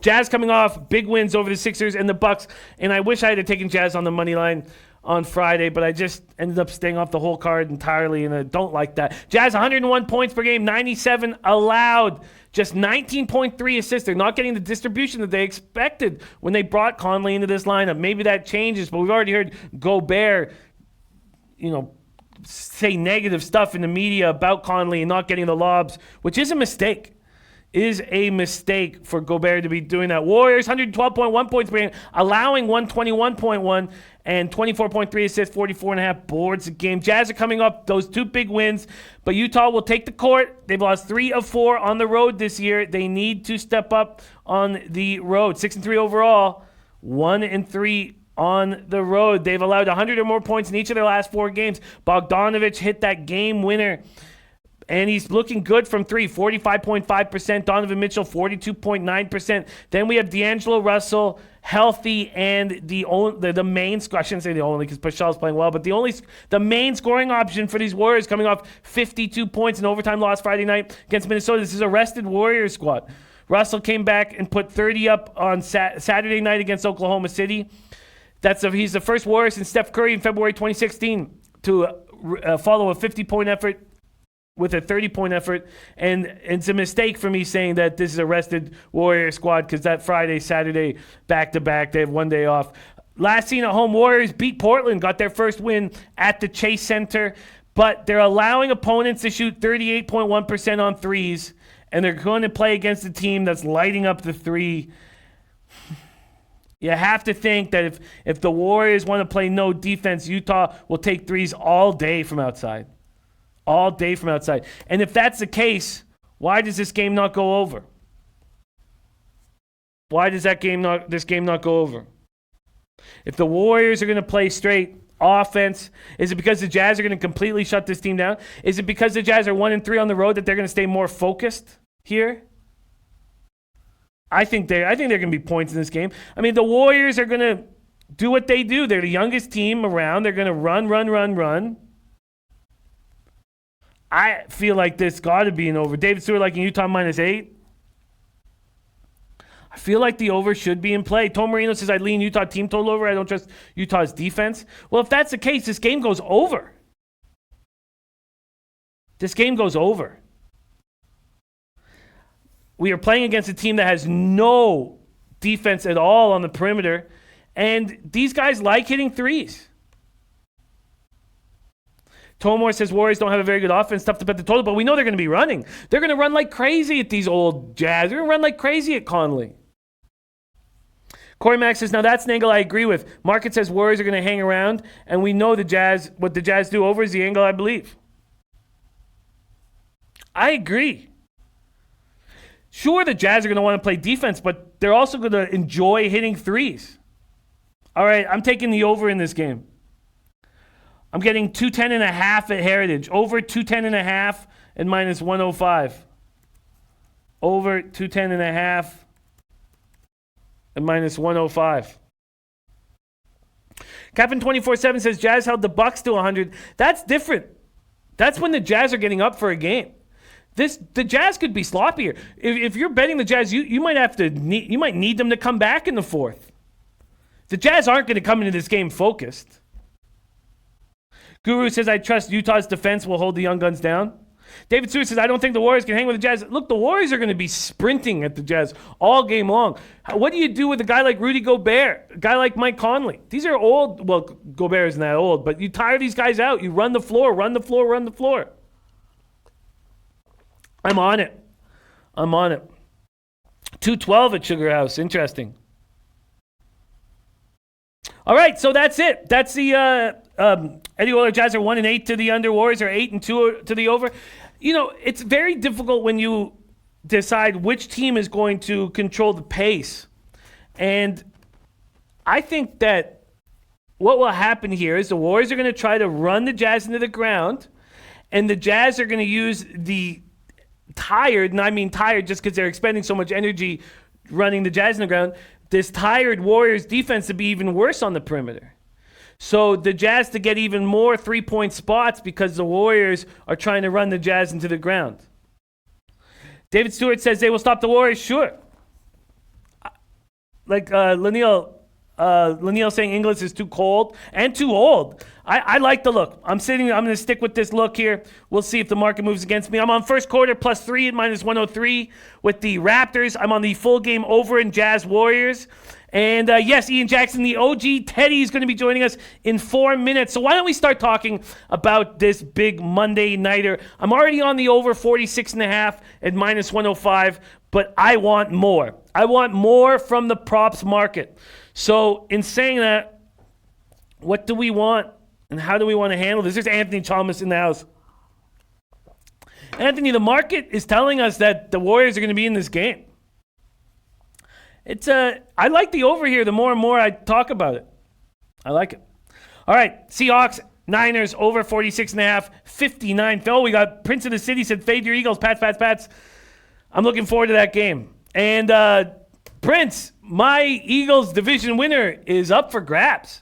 Jazz coming off big wins over the Sixers and the Bucks, and I wish I had taken Jazz on the money line on Friday, but I just ended up staying off the whole card entirely, and I don't like that. Jazz 101 points per game, 97 allowed, just 19.3 assists. They're not getting the distribution that they expected when they brought Conley into this lineup. Maybe that changes, but we've already heard Gobert, say negative stuff in the media about Conley and not getting the lobs, which is a mistake. Is a mistake for Gobert to be doing that. Warriors, 112.1 points per game, allowing 121.1 and 24.3 assists, 44.5 boards a game. Jazz are coming up those 2 big wins, but Utah will take the court. They've lost 3 of 4 on the road this year. They need to step up on the road. 6-3 overall, 1-3 on the road. They've allowed 100 or more points in each of their last 4 games. Bogdanovich hit that game winner, and he's looking good from 3, 45.5%. Donovan Mitchell, 42.9%. Then we have D'Angelo Russell, healthy, and the main, I shouldn't say the only because Pascal's playing well, but the main scoring option for these Warriors coming off 52 points in overtime loss Friday night against Minnesota. This is a rested Warriors squad. Russell came back and put 30 up on Saturday night against Oklahoma City. He's the first Warrior since Steph Curry in February 2016 to follow a 50-point effort with a 30-point effort. And it's a mistake for me saying that this is a rested Warrior squad because that Friday, Saturday, back-to-back, they have 1 day off. Last seen at home, Warriors beat Portland, got their first win at the Chase Center. But they're allowing opponents to shoot 38.1% on threes, and they're going to play against a team that's lighting up the three. You have to think that if the Warriors want to play no defense, Utah will take threes all day from outside. All day from outside. And if that's the case, why does this game not go over? Why does this game not go over? If the Warriors are going to play straight offense, is it because the Jazz are going to completely shut this team down? Is it because the Jazz are 1-3 on the road that they're going to stay more focused here? I think there are going to be points in this game. I mean, the Warriors are going to do what they do. They're the youngest team around. They're going to run. I feel like this got to be an over. David Stewart liking Utah -8. I feel like the over should be in play. Tom Marino says, I lean Utah team total over. I don't trust Utah's defense. Well, if that's the case, this game goes over. This game goes over. We are playing against a team that has no defense at all on the perimeter, and these guys like hitting threes. Tomor says Warriors don't have a very good offense, tough to bet the total, but we know they're going to be running. They're going to run like crazy at these old Jazz. They're going to run like crazy at Conley. Corey Max says, now that's an angle I agree with. Market says Warriors are going to hang around, and we know what the Jazz do over is the angle I believe. I agree. Sure, the Jazz are going to want to play defense, but they're also going to enjoy hitting threes. All right, I'm taking the over in this game. I'm getting 210.5 at Heritage. Over 210.5 and -105. Over 210.5 and -105. Captain 24/7 says Jazz held the Bucks to 100. That's different. That's when the Jazz are getting up for a game. The Jazz could be sloppier. If you're betting the Jazz, you might need them to come back in the fourth. The Jazz aren't going to come into this game focused. Guru says, I trust Utah's defense will hold the Young Guns down. David Stewart says, I don't think the Warriors can hang with the Jazz. Look, the Warriors are going to be sprinting at the Jazz all game long. What do you do with a guy like Rudy Gobert, a guy like Mike Conley? These are old. Well, Gobert isn't that old, but you tire these guys out. You run the floor. I'm on it. 212 at Sugar House. Interesting. All right, so that's it. That's the Eddie Oiler Jazz are 1-8 to the under. Warriors are 8-2 to the over. You know, it's very difficult when you decide which team is going to control the pace. And I think that what will happen here is the Warriors are going to try to run the Jazz into the ground, and the Jazz are going to use the tired, and I mean tired just because they're expending so much energy running the Jazz in the ground, this tired Warriors defense to be even worse on the perimeter. So the Jazz to get even more three-point spots because the Warriors are trying to run the Jazz into the ground. David Stewart says they will stop the Warriors. Sure. Like Laniel saying Inglis is too cold and too old. I like the look. I'm going to stick with this look here. We'll see if the market moves against me. I'm on first quarter +3 at -103 with the Raptors. I'm on the full game over in Jazz Warriors. And yes, Ian Jackson, the OG Teddy, is going to be joining us in 4 minutes. So why don't we start talking about this big Monday nighter? I'm already on the over 46.5 at -105, but I want more. I want more from the props market. So in saying that, what do we want and how do we want to handle this? There's Anthony Chalmers in the house. Anthony, the market is telling us that the Warriors are going to be in this game. I like the over here the more and more I talk about it. I like it. All right, Seahawks, Niners, over 46.5, 59. Phil, we got Prince of the City said, fade your Eagles, Pats. I'm looking forward to that game. And Prince, my Eagles division winner is up for grabs.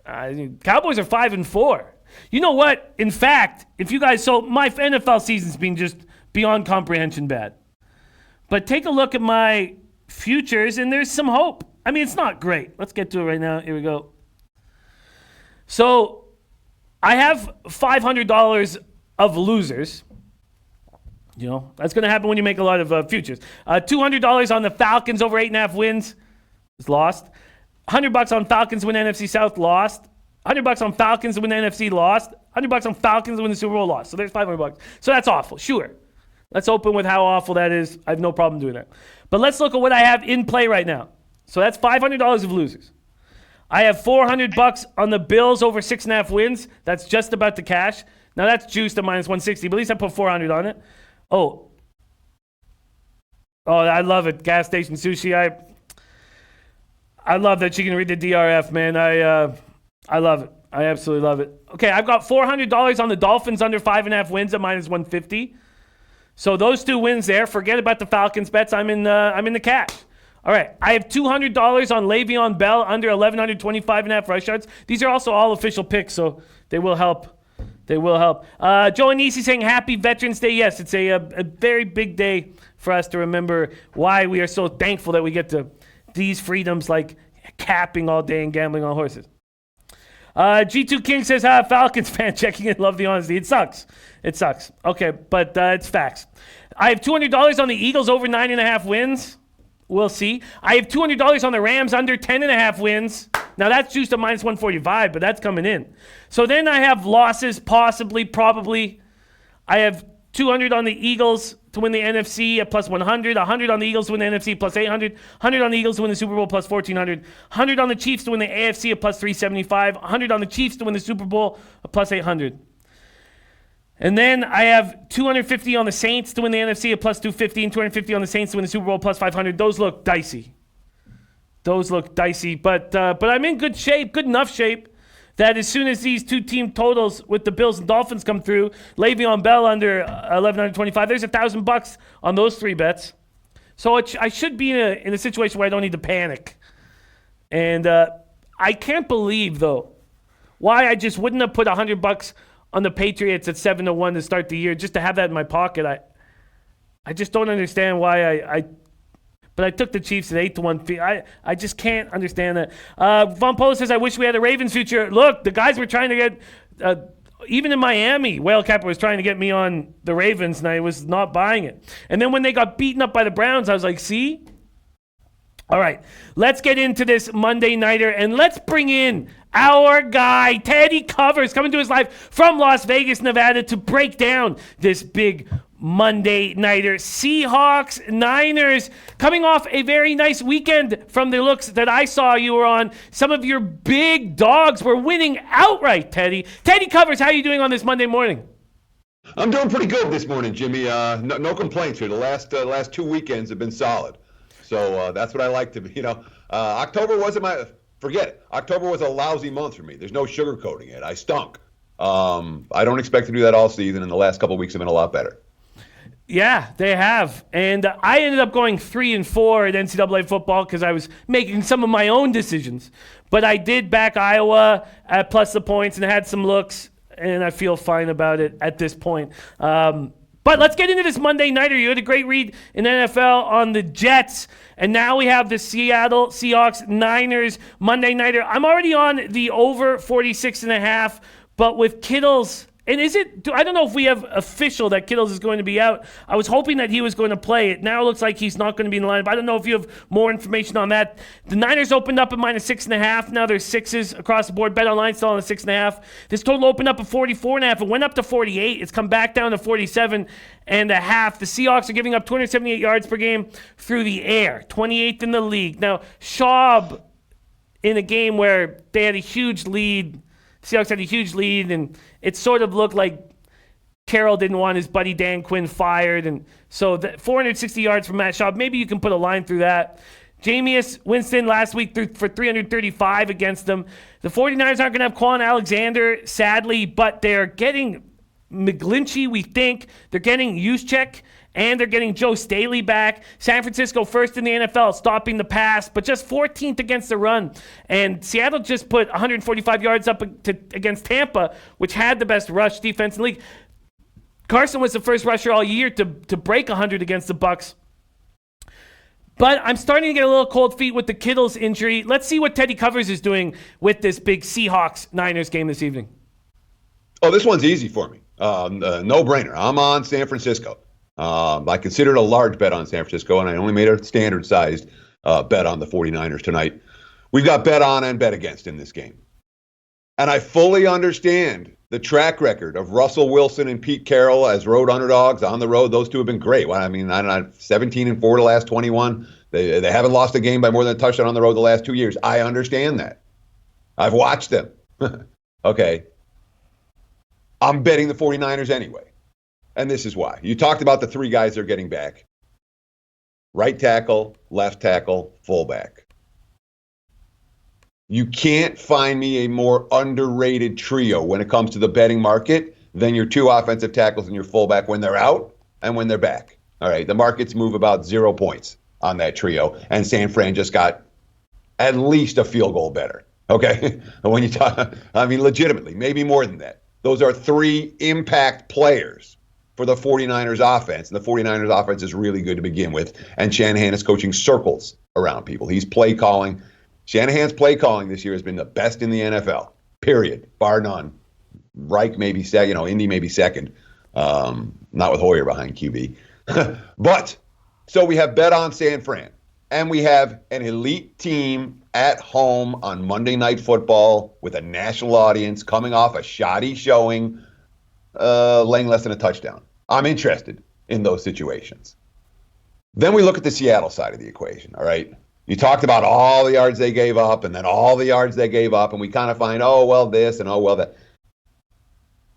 Cowboys are 5-4. You know what? In fact, if you guys, so my NFL season's been just beyond comprehension bad. But take a look at my futures, and there's some hope. I mean, it's not great. Let's get to it right now. Here we go. So I have $500 of losers. You know, that's going to happen when you make a lot of futures. $200 on the Falcons over 8.5 wins is lost. $100 on Falcons win NFC South, lost. $100 on Falcons to win the NFC, lost. $100 on Falcons to win the Super Bowl, lost. So there's $500. So that's awful. Sure. Let's open with how awful that is. I have no problem doing that. But let's look at what I have in play right now. So that's $500 of losers. I have $400 on the Bills over 6.5 wins. That's just about the cash. Now that's juiced to minus 160, but at least I put 400 on it. Oh, I love it. Gas station sushi. I love that you can read the DRF, man. I love it. I absolutely love it. Okay, I've got $400 on the Dolphins under 5.5 wins at minus 150. So those 2 wins there. Forget about the Falcons bets. I'm in the cash. All right, I have $200 on Le'Veon Bell under 1,125.5 rush yards. These are also all official picks, so they will help. They will help. Joe Anisi saying Happy Veterans Day. Yes, it's a very big day for us to remember why we are so thankful that we get to these freedoms like capping all day and gambling on horses. G2 King says, Falcons fan checking in. Love the honesty. It sucks. It sucks. Okay, but it's facts. I have $200 on the Eagles over 9.5 wins. We'll see. I have $200 on the Rams under 10.5 wins. Now that's juiced to minus 145, but that's coming in. So then I have losses, possibly, probably. I have 200 on the Eagles to win the NFC at plus 100, 100 on the Eagles to win the NFC plus 800, 100 on the Eagles to win the Super Bowl plus 1,400, 100 on the Chiefs to win the AFC at plus 375, 100 on the Chiefs to win the Super Bowl at plus 800. And then I have 250 on the Saints to win the NFC at plus 250 and 250 on the Saints to win the Super Bowl plus 500. Those look dicey. But I'm in good shape, good enough shape, that as soon as these 2 team totals with the Bills and Dolphins come through, Le'Veon Bell under 1,125, there's $1,000 on those 3 bets. So I should be in a situation where I don't need to panic. And I can't believe, though, why I just wouldn't have put $100 on the Patriots at 7-1 to start the year just to have that in my pocket. I just don't understand why but I took the Chiefs at 8-1. I just can't understand that. Von Polo says, I wish we had a Ravens future. Look, the guys were trying to get, even in Miami, Whale Capper was trying to get me on the Ravens, and I was not buying it. And then when they got beaten up by the Browns, I was like, see? All right, let's get into this Monday Nighter, and let's bring in our guy, Teddy Covers, coming to us live from Las Vegas, Nevada, to break down this big Monday Nighter. Seahawks, Niners, coming off a very nice weekend from the looks that I saw you were on. Some of your big dogs were winning outright, Teddy. Teddy Covers, how are you doing on this Monday morning? I'm doing pretty good this morning, Jimmy. No complaints here. The last 2 weekends have been solid. So that's what I like to, October wasn't forget it. October was a lousy month for me. There's no sugarcoating it. I stunk. I don't expect to do that all season, and the last couple of weeks have been a lot better. Yeah, they have. And I ended up going 3-4 at NCAA football because I was making some of my own decisions. But I did back Iowa at plus the points and had some looks, and I feel fine about it at this point. But let's get into this Monday Nighter. You had a great read in NFL on the Jets, and now we have the Seattle Seahawks Niners Monday Nighter. I'm already on the over 46.5, but with Kittle's, and I don't know if we have official that Kittles is going to be out. I was hoping that he was going to play. It now looks like he's not going to be in the lineup. I don't know if you have more information on that. The Niners opened up at minus 6.5. Now there's 6s across the board. Bet online still on the 6.5. This total opened up at 44.5. It went up to 48. It's come back down to 47.5. The Seahawks are giving up 278 yards per game through the air, 28th in the league. Now Schaub, in a game where they had a huge lead, Seahawks had a huge lead, and it sort of looked like Carroll didn't want his buddy Dan Quinn fired. And so 460 yards from Matt Schaub. Maybe you can put a line through that. Jameis Winston last week threw for 335 against them. The 49ers aren't going to have Quan Alexander, sadly, but they're getting McGlinchey, we think. They're getting Juszczyk, and they're getting Joe Staley back. San Francisco first in the NFL, stopping the pass, but just 14th against the run. And Seattle just put 145 yards up against Tampa, which had the best rush defense in the league. Carson was the first rusher all year to break 100 against the Bucs. But I'm starting to get a little cold feet with the Kittles injury. Let's see what Teddy Covers is doing with this big Seahawks-Niners game this evening. Oh, this one's easy for me. No-brainer. I'm on San Francisco. I considered a large bet on San Francisco, and I only made a standard-sized bet on the 49ers tonight. We've got bet on and bet against in this game. And I fully understand the track record of Russell Wilson and Pete Carroll as road underdogs on the road. Those two have been great. Well, I mean, I don't know, 17-4 the last 21. They haven't lost a game by more than a touchdown on the road the last 2 years. I understand that. I've watched them. Okay. I'm betting the 49ers anyway. And this is why. You talked about the three guys they're getting back. Right tackle, left tackle, fullback. You can't find me a more underrated trio when it comes to the betting market than your two offensive tackles and your fullback when they're out and when they're back. All right, the markets move about 0 points on that trio, and San Fran just got at least a field goal better. Okay, when you talk, I mean, legitimately, maybe more than that. Those are three impact players for the 49ers offense, and the 49ers offense is really good to begin with, and Shanahan is coaching circles around people. He's play calling. Shanahan's play calling this year has been the best in the NFL, period, bar none. Reich maybe second, Indy maybe second, not with Hoyer behind QB. But, so we have bet on San Fran, and we have an elite team at home on Monday Night Football with a national audience coming off a shoddy showing, laying less than a touchdown. I'm interested in those situations. Then we look at the Seattle side of the equation, all right? You talked about all the yards they gave up and then all the yards they gave up, and we kind of find, oh, well, this and oh, well, that.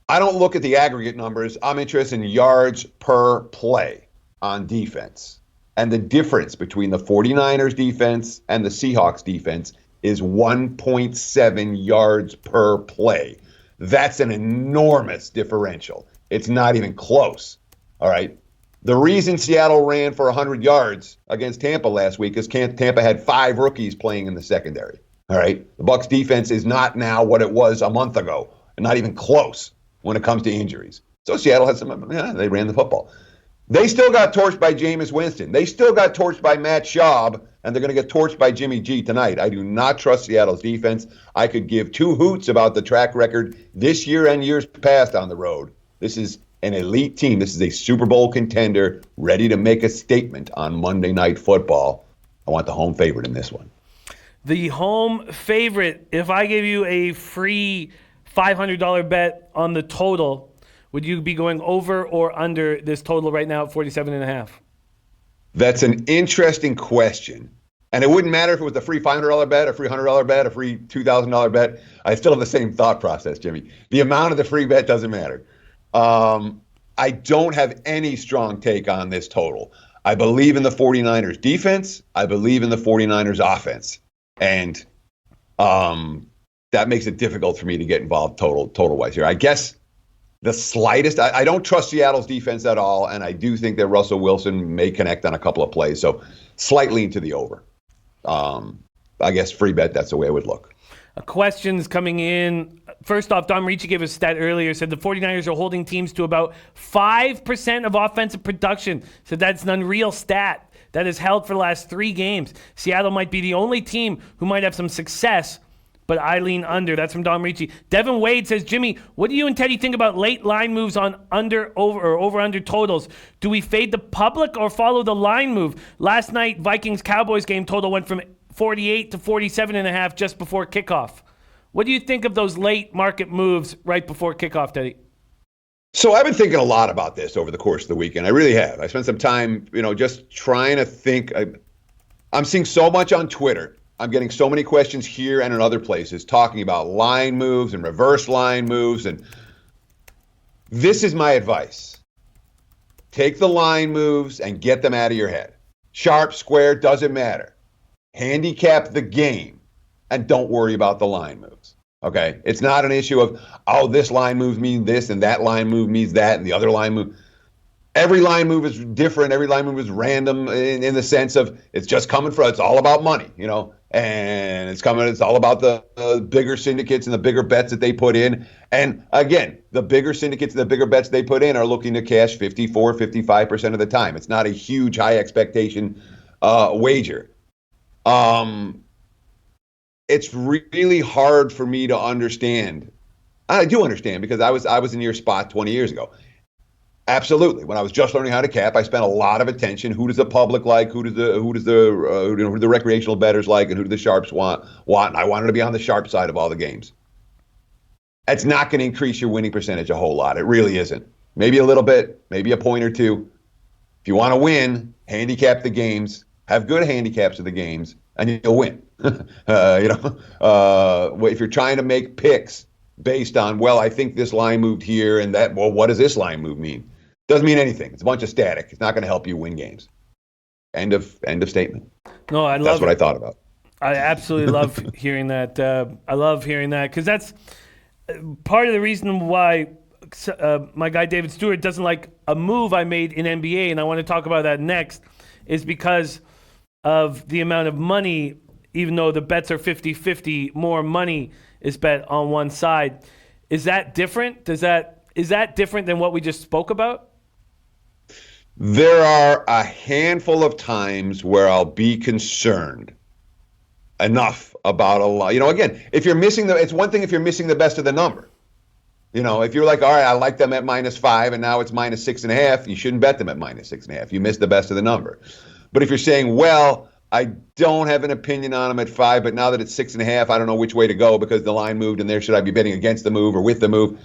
I don't look at the aggregate numbers. I'm interested in yards per play on defense. And the difference between the 49ers defense and the Seahawks defense is 1.7 yards per play. That's an enormous differential. It's not even close. All right. The reason Seattle ran for 100 yards against Tampa last week is Tampa had 5 rookies playing in the secondary. All right. The Bucs defense is not now what it was a month ago, and not even close when it comes to injuries. So Seattle had they ran the football. They still got torched by Jameis Winston. They still got torched by Matt Schaub, and they're going to get torched by Jimmy G tonight. I do not trust Seattle's defense. I could give 2 hoots about the track record this year and years past on the road. This is an elite team. This is a Super Bowl contender ready to make a statement on Monday Night Football. I want the home favorite in this one. The home favorite, if I gave you a free $500 bet on the total, would you be going over or under this total right now at 47.5? That's an interesting question. And it wouldn't matter if it was a free $500 bet, a free $100 bet, a free $2,000 bet. I still have the same thought process, Jimmy. The amount of the free bet doesn't matter. I don't have any strong take on this total. I believe in the 49ers defense. I believe in the 49ers offense. And that makes it difficult for me to get involved total-wise here. I guess the slightest, I don't trust Seattle's defense at all, and I do think that Russell Wilson may connect on a couple of plays. So slightly into the over. I guess free bet, that's the way it would look. Questions coming in. First off, Don Ricci gave a stat earlier, said the 49ers are holding teams to about 5% of offensive production. So that's an unreal stat that is held for the last 3 games. Seattle might be the only team who might have some success, but I lean under. That's from Don Ricci. Devin Wade says, Jimmy, what do you and Teddy think about late line moves on over-under totals? Do we fade the public or follow the line move? Last night, Vikings-Cowboys game total went from 48 to 47.5 just before kickoff. What do you think of those late market moves right before kickoff, Teddy? So I've been thinking a lot about this over the course of the weekend. I really have. I spent some time, just trying to think. I'm seeing so much on Twitter. I'm getting so many questions here and in other places talking about line moves and reverse line moves. And this is my advice. Take the line moves and get them out of your head. Sharp, square, doesn't matter. Handicap the game and don't worry about the line moves. Okay? It's not an issue of, this line move means this and that line move means that and the other line move. Every line move is different. Every line move is random in the sense of it's just coming from, it's all about money, and it's all about the bigger syndicates and the bigger bets that they put in. And again, the bigger syndicates and the bigger bets they put in are looking to cash 54, 55% of the time. It's not a huge high expectation wager. It's really hard for me to understand. I do understand because I was in your spot 20 years ago. Absolutely. When I was just learning how to cap, I spent a lot of attention. Who does the public like? Who do the recreational bettors like? And who do the sharps want? And I wanted to be on the sharp side of all the games. It's not going to increase your winning percentage a whole lot. It really isn't. Maybe a little bit, maybe a point or two. If you want to win, handicap the games, have good handicaps of the games, and you'll win. If you're trying to make picks based on, well, I think this line moved here and that, well, what does this line move mean? Doesn't mean anything. It's a bunch of static. It's not going to help you win games. End of statement. No, That's what I thought about. I absolutely love hearing that. I love hearing that because that's part of the reason why my guy David Stewart doesn't like a move I made in NBA, and I want to talk about that next, is because of the amount of money, even though the bets are 50-50, more money is bet on one side. Is that different? Is that different than what we just spoke about? There are a handful of times where I'll be concerned enough about a lot. Again, if you're missing it's one thing if you're missing the best of the number. If you're like, all right, I like them at -5 and now it's -6.5, you shouldn't bet them at -6.5. You missed the best of the number. But if you're saying, well, I don't have an opinion on them at 5, but now that it's 6.5, I don't know which way to go because the line moved and there should I be betting against the move or with the move?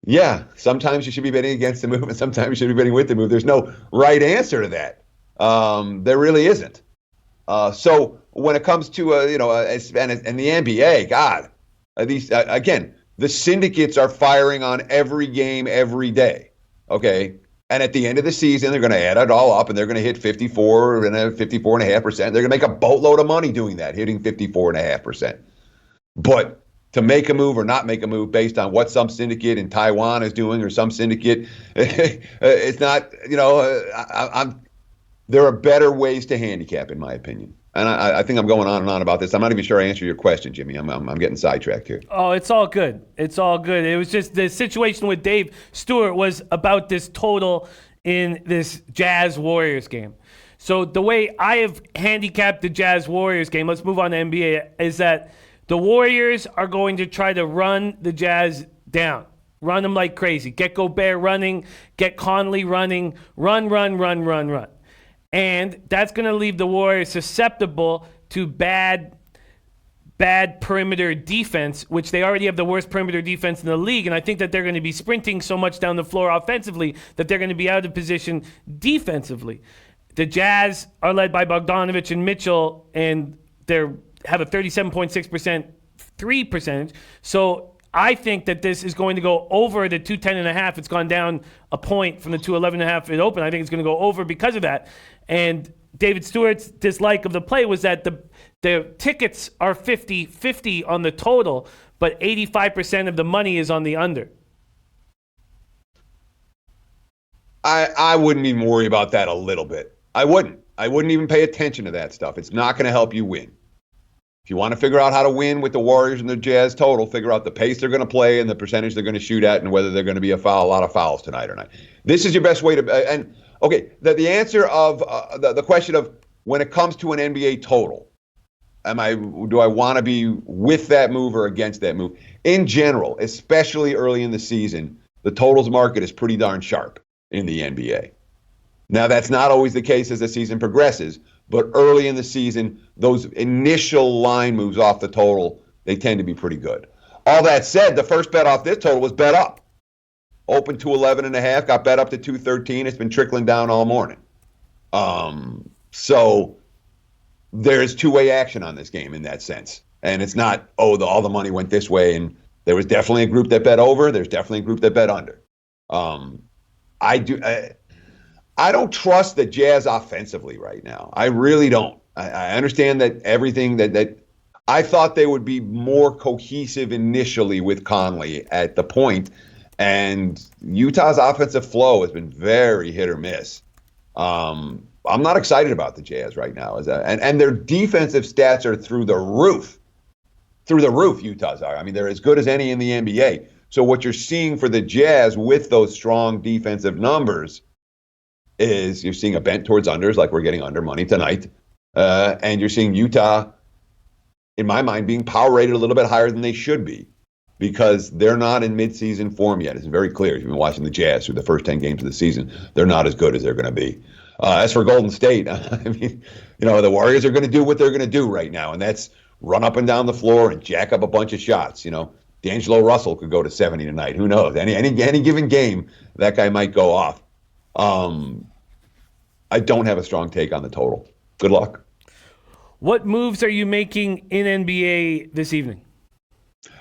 Yeah, sometimes you should be betting against the move and sometimes you should be betting with the move. There's no right answer to that. There really isn't. So when it comes to and the NBA, God, again, the syndicates are firing on every game every day. Okay, and at the end of the season, they're going to add it all up and they're going to hit 54 and 54.5%. They're going to make a boatload of money doing that, hitting 54.5%. But to make a move or not make a move based on what some syndicate in Taiwan is doing or some syndicate, it's not. There are better ways to handicap, in my opinion. And I think I'm going on and on about this. I'm not even sure I answered your question, Jimmy. I'm getting sidetracked here. Oh, it's all good. It's all good. It was just the situation with Dave Stewart was about this total in this Jazz Warriors game. So the way I have handicapped the Jazz Warriors game, let's move on to NBA, is that the Warriors are going to try to run the Jazz down. Run them like crazy. Get Gobert running. Get Conley running. Run. And that's going to leave the Warriors susceptible to bad perimeter defense, which they already have the worst perimeter defense in the league. And I think that they're going to be sprinting so much down the floor offensively that they're going to be out of position defensively. The Jazz are led by Bogdanovic and Mitchell, and they have a 37.6% three percentage. So I think that this is going to go over the 210.5. It's gone down a point from the 211.5 it opened. I think it's going to go over because of that. And David Stewart's dislike of the play was that the tickets are 50-50 on the total, but 85% of the money is on the under. I wouldn't even worry about that a little bit. I wouldn't even pay attention to that stuff. It's not going to help you win. If you want to figure out how to win with the Warriors and the Jazz total, figure out the pace they're going to play and the percentage they're going to shoot at and whether they're going to be a lot of fouls tonight or not. This is your best way to and okay, the answer of the question of when it comes to an NBA total, do I want to be with that move or against that move? In general, especially early in the season, the totals market is pretty darn sharp in the NBA. Now, that's not always the case as the season progresses, but early in the season, those initial line moves off the total, they tend to be pretty good. All that said, the first bet off this total was bet up. Opened to 11.5, got bet up to 213. It's been trickling down all morning. So there's two-way action on this game in that sense. And it's not, all the money went this way. And there was definitely a group that bet over. There's definitely a group that bet under. I don't trust the Jazz offensively right now. I really don't. I understand that everything that I thought they would be more cohesive initially with Conley at the point, and Utah's offensive flow has been very hit or miss. I'm not excited about the Jazz right now, and their defensive stats are through the roof. Through the roof, Utah's are. I mean, they're as good as any in the NBA. So what you're seeing for the Jazz with those strong defensive numbers is you're seeing a bent towards unders, like we're getting under money tonight. And you're seeing Utah, in my mind, being power rated a little bit higher than they should be because they're not in midseason form yet. It's very clear. If you've been watching the Jazz through the first 10 games of the season, they're not as good as they're going to be. As for Golden State, I mean, the Warriors are going to do what they're going to do right now, and that's run up and down the floor and jack up a bunch of shots. D'Angelo Russell could go to 70 tonight. Who knows? Any given game, that guy might go off. I don't have a strong take on the total. Good luck. What moves are you making in NBA this evening?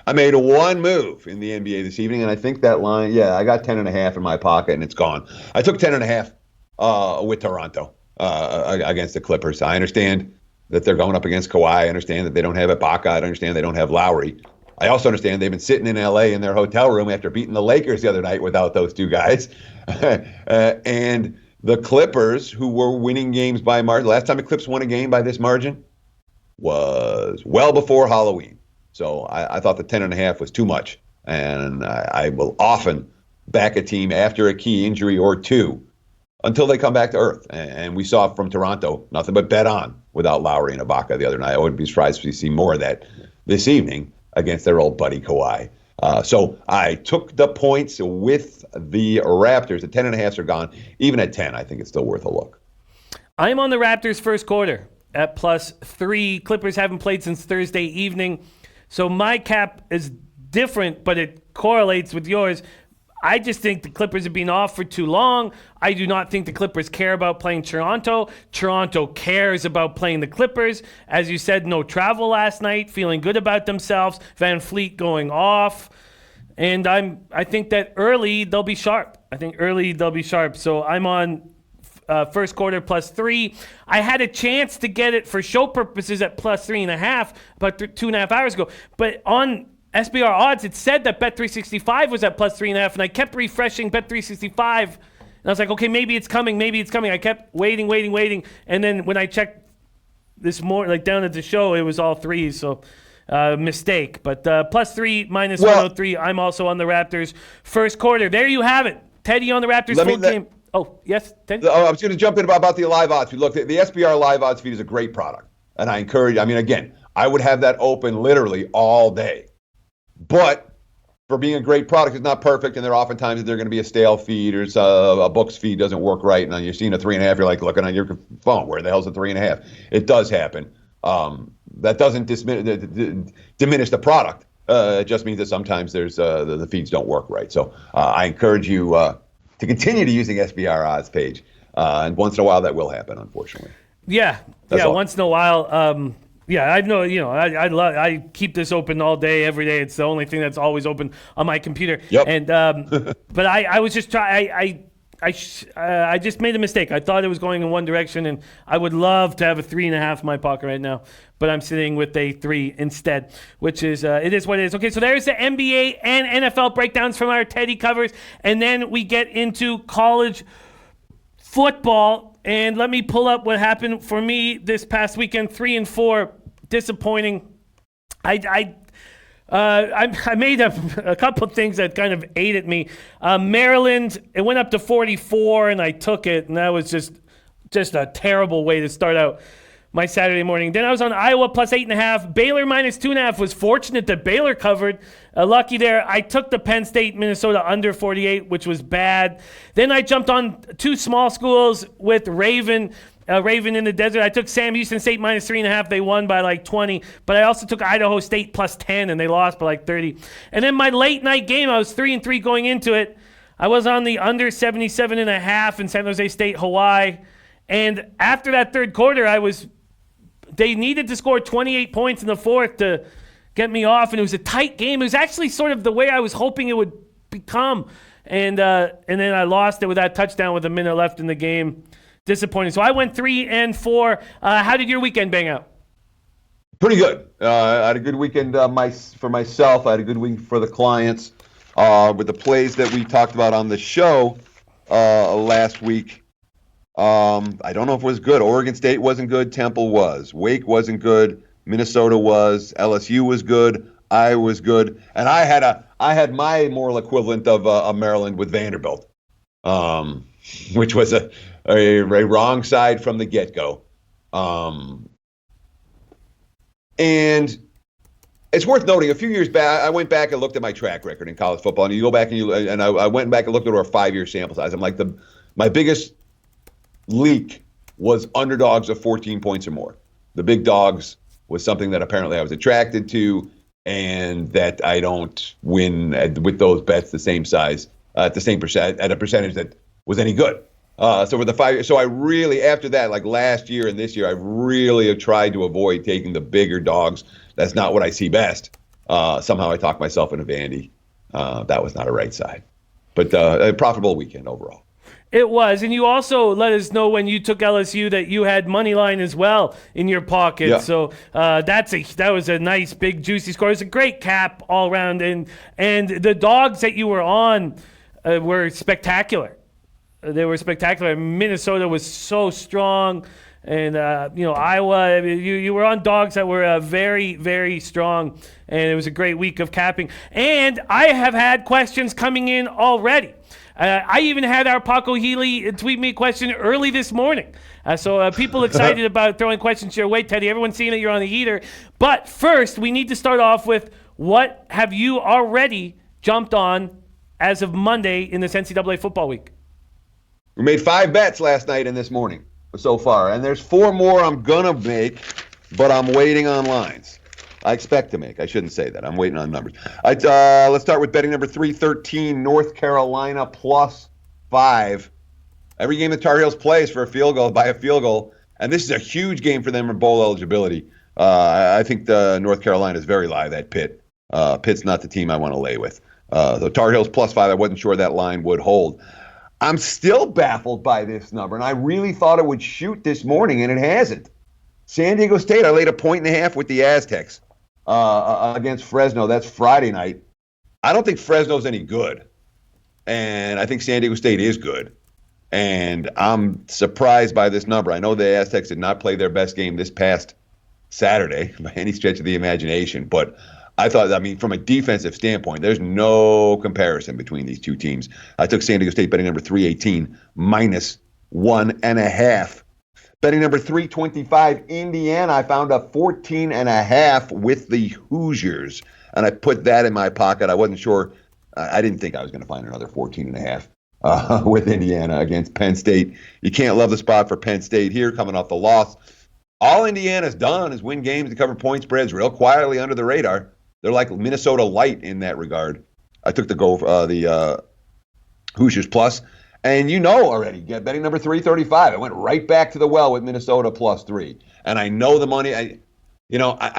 I made one move in the NBA this evening, and I think that line, I got 10.5 in my pocket, and it's gone. I took 10.5 with Toronto against the Clippers. I understand that they're going up against Kawhi. I understand that they don't have Ibaka. I understand they don't have Lowry. I also understand they've been sitting in L.A. in their hotel room after beating the Lakers the other night without those two guys. And the Clippers, who were winning games by margin, last time the Clips won a game by this margin was well before Halloween. So I thought the 10.5 was too much. And I will often back a team after a key injury or two until they come back to earth. And we saw from Toronto, nothing but bet on without Lowry and Ibaka the other night. I wouldn't be surprised if we see more of that this evening against their old buddy Kawhi. So I took the points with the Raptors. The 10.5s are gone. Even at 10, I think it's still worth a look. I'm on the Raptors first quarter at +3. Clippers haven't played since Thursday evening. So my cap is different, but it correlates with yours. I just think the Clippers have been off for too long. I do not think the Clippers care about playing Toronto. Toronto cares about playing the Clippers. As you said, no travel last night, feeling good about themselves. Van Fleet going off. And I think that early they'll be sharp. So I'm on first quarter +3. I had a chance to get it for show purposes at +3.5 about 2.5 hours ago. But on SBR odds, it said that Bet365 was at +3.5, and I kept refreshing Bet365, and I was like, okay, maybe it's coming. I kept waiting, and then when I checked this morning, like down at the show, it was all threes, so mistake. But +3 -103. I'm also on the Raptors first quarter. There you have it. Teddy on the Raptors full game. Oh, yes, Teddy? I was going to jump in about the live odds feed. Look, the SBR live odds feed is a great product, and I encourage. Again, I would have that open literally all day. But for being a great product, it's not perfect, and there are oftentimes they're going to be a stale feed or a books feed doesn't work right, and you're seeing a 3.5, you're like looking on your phone, where the hell's a 3.5? It does happen. That doesn't diminish the product. It just means that sometimes there's the feeds don't work right. So I encourage you to continue to using SBR odds page, and once in a while that will happen, unfortunately. Once in a while. I know, I keep this open all day, every day. It's the only thing that's always open on my computer. Yep. And but I was just I just made a mistake. I thought it was going in one direction, and I would love to have a 3.5 in my pocket right now, but I'm sitting with a 3 instead, which is it is what it is. Okay, so there's the NBA and NFL breakdowns from our Teddy covers, and then we get into college football. And let me pull up what happened for me this past weekend. 3-4, disappointing. I made a couple of things that kind of ate at me. Maryland, it went up to 44, and I took it, and that was just a terrible way to start out my Saturday morning. Then I was on Iowa +8.5. Baylor -2.5. Was fortunate that Baylor covered. Lucky there. I took the Penn State, Minnesota under 48, which was bad. Then I jumped on two small schools with Raven in the desert. I took Sam Houston State -3.5. They won by like 20. But I also took Idaho State +10, and they lost by like 30. And then my late night game, I was 3-3 going into it. I was on the under 77.5 in San Jose State, Hawaii. And after that third quarter, they needed to score 28 points in the fourth to get me off, and it was a tight game. It was actually sort of the way I was hoping it would become. And then I lost it with that touchdown with a minute left in the game. Disappointing. So I went 3-4. How did your weekend bang out? Pretty good. I had a good weekend for myself. I had a good week for the clients. With the plays that we talked about on the show last week. I don't know if it was good. Oregon State wasn't good. Temple was. Wake wasn't good. Minnesota was. LSU was good. Iowa was good. And I had my moral equivalent of Maryland with Vanderbilt, which was a wrong side from the get-go. And it's worth noting, a few years back, I went back and looked at my track record in college football, and you go back and I went back and looked at our 5-year sample size. I'm like, my biggest leak was underdogs of 14 points or more. The big dogs was something that apparently I was attracted to. and that I don't win with those bets the same size at the same percent at a percentage that was any good. So with the 5 years, so I really, after that, like last year and this year, I really have tried to avoid taking the bigger dogs. That's not what I see best. Somehow I talked myself into Vandy. That was not a right side, but a profitable weekend overall. It was, and you also let us know when you took LSU that you had money line as well in your pocket. Yeah. So that was a nice, big, juicy score. It was a great cap all around, and the dogs that you were on were spectacular. They were spectacular. Minnesota was so strong, and Iowa. You were on dogs that were very, very strong, and it was a great week of capping. And I have had questions coming in already. I even had our Paco Healy tweet me a question early this morning. So people excited about throwing questions your way, Teddy. Everyone's seeing that you're on the heater. But first, we need to start off with what have you already jumped on as of Monday in this NCAA football week? We made 5 bets last night and this morning so far, and there's 4 more I'm going to make, but I'm waiting on lines. I expect to make. I shouldn't say that. I'm waiting on numbers. Let's start with betting number 313, North Carolina +5. Every game the Tar Heels play is for a field goal, by a field goal, and this is a huge game for them for bowl eligibility. I think the North Carolina is very live at Pitt. Pitt's not the team I want to lay with. The Tar Heels +5, I wasn't sure that line would hold. I'm still baffled by this number, and I really thought it would shoot this morning, and it hasn't. San Diego State, I laid 1.5 with the Aztecs against Fresno. That's Friday night. I don't think Fresno's any good, and I think San Diego State is good. And I'm surprised by this number. I know the Aztecs did not play their best game this past Saturday by any stretch of the imagination, but I thought, from a defensive standpoint, there's no comparison between these two teams. I took San Diego State betting number 318 -1.5. Betting number 325, Indiana, I found a 14.5 with the Hoosiers, and I put that in my pocket. I wasn't sure. I didn't think I was going to find another 14.5 with Indiana against Penn State. You can't love the spot for Penn State here, coming off the loss. All Indiana's done is win games to cover point spreads real quietly under the radar. They're like Minnesota light in that regard. I took the Hoosiers plus. And you know already, betting number 335. I went right back to the well with Minnesota +3. And I know the money. I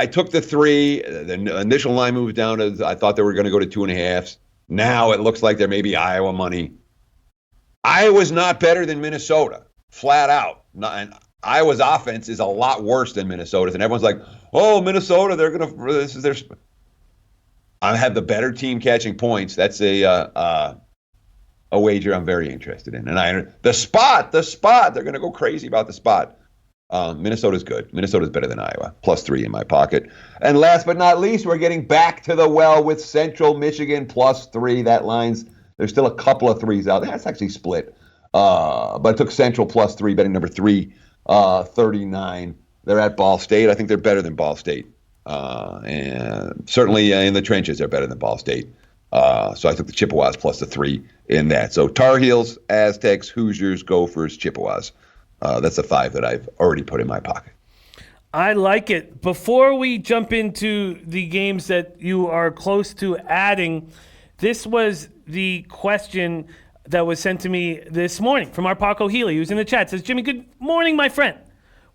took the 3. The initial line moved down to, I thought they were going to go to 2.5. Now it looks like there may be Iowa money. Iowa's not better than Minnesota, flat out. And Iowa's offense is a lot worse than Minnesota's. And everyone's like, oh, Minnesota, this is their. I have the better team catching points. That's a wager I'm very interested in. And the spot, they're going to go crazy about the spot. Minnesota's good. Minnesota's better than Iowa. +3 in my pocket. And last but not least, we're getting back to the well with Central Michigan +3. That line's, there's still a couple of 3s out there. That's actually split. But I took Central +3, betting number 339. They're at Ball State. I think they're better than Ball State. And certainly in the trenches, they're better than Ball State. So I took the Chippewas +3 in that. So Tar Heels, Aztecs, Hoosiers, Gophers, Chippewas. That's a 5 that I've already put in my pocket. I like it. Before we jump into the games that you are close to adding, this was the question that was sent to me this morning from our Paco Healy, who's in the chat. Says, Jimmy, good morning, my friend.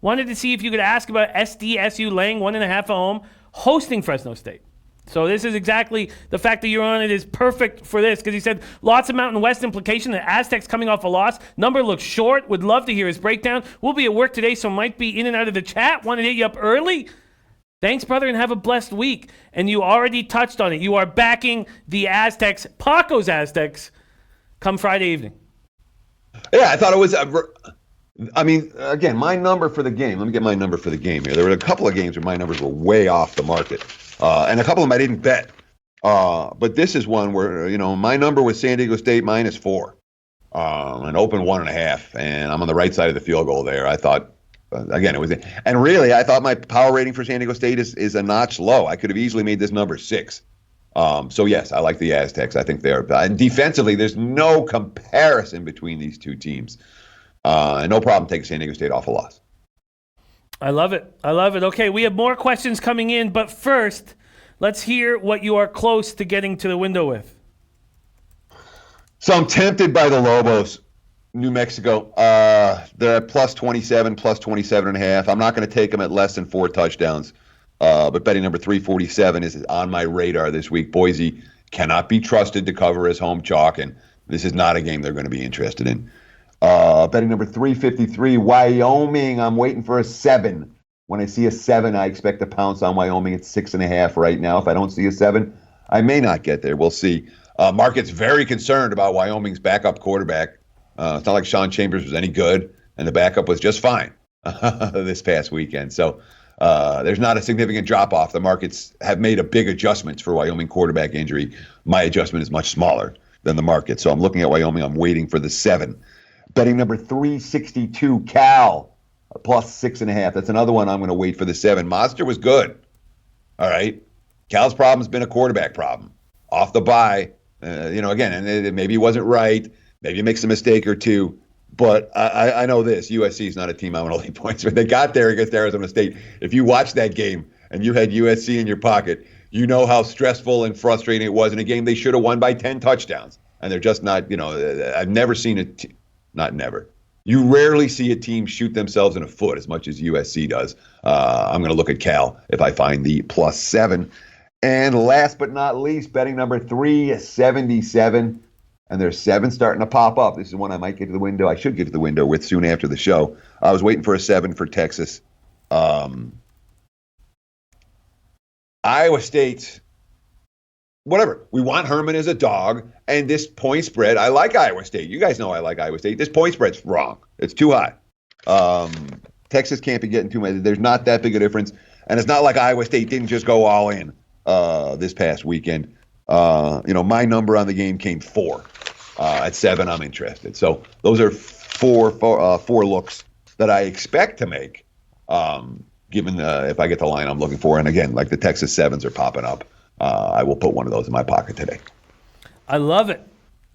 Wanted to see if you could ask about SDSU laying 1.5 at home, hosting Fresno State. So this is exactly the fact that you're on it is perfect for this, because he said lots of Mountain West implication. The Aztecs coming off a loss. Number looks short. Would love to hear his breakdown. We'll be at work today, so might be in and out of the chat. Want to hit you up early? Thanks, brother, and have a blessed week. And you already touched on it. You are backing the Aztecs, Paco's Aztecs, come Friday evening. Yeah, I thought it was. Again, my number for the game. Let me get my number for the game here. There were a couple of games where my numbers were way off the market. And a couple of them I didn't bet. But this is one where, my number was San Diego State -4. An open 1.5. And I'm on the right side of the field goal there. I thought, again, it was. And really, I thought my power rating for San Diego State is a notch low. I could have easily made this number 6. So, yes, I like the Aztecs. I think they're. And defensively, there's no comparison between these two teams. And no problem taking San Diego State off a loss. I love it. I love it. Okay, we have more questions coming in, but first, Let's hear what you are close to getting to the window with. So I'm tempted by the Lobos, New Mexico. They're at plus 27, plus 27.5. I'm not going to take them at less than 4 touchdowns. But betting number 347 is on my radar this week. Boise cannot be trusted to cover as home chalk, and this is not a game they're going to be interested in. Betting number 353, Wyoming. I'm waiting for a 7. When I see a 7, I expect to pounce on Wyoming at 6.5 right now. If I don't see a 7, I may not get there. We'll see. Market's very concerned about Wyoming's backup quarterback. It's not like Sean Chambers was any good, and the backup was just fine this past weekend. So there's not a significant drop-off. The markets have made a big adjustment for Wyoming quarterback injury. My adjustment is much smaller than the market. So I'm looking at Wyoming. I'm waiting for the 7. Betting number 362, Cal, plus 6.5. That's another one I'm going to wait for the 7. Monster was good. All right. Cal's problem's been a quarterback problem. Off the bye, again, and maybe he wasn't right. Maybe he makes a mistake or two. But I know this. USC is not a team I want to lay points with. They got there against Arizona State. If you watched that game and you had USC in your pocket, you know how stressful and frustrating it was in a game they should have won by 10 touchdowns. And they're just not, I've never seen it. Not never. You rarely see a team shoot themselves in the foot as much as USC does. I'm going to look at Cal if I find the plus 7. And last but not least, betting number 377. And there's 7 starting to pop up. This is one I might get to the window. I should get to the window with soon after the show. I was waiting for a 7 for Texas. Iowa State, whatever. We want Herman as a dog. And this point spread, I like Iowa State. You guys know I like Iowa State. This point spread's wrong. It's too high. Texas can't be getting too much. There's not that big a difference. And it's not like Iowa State didn't just go all in this past weekend. My number on the game came 4. At 7, I'm interested. So those are four looks that I expect to make, given if I get the line I'm looking for. And again, like the Texas 7s are popping up, I will put one of those in my pocket today. I love it.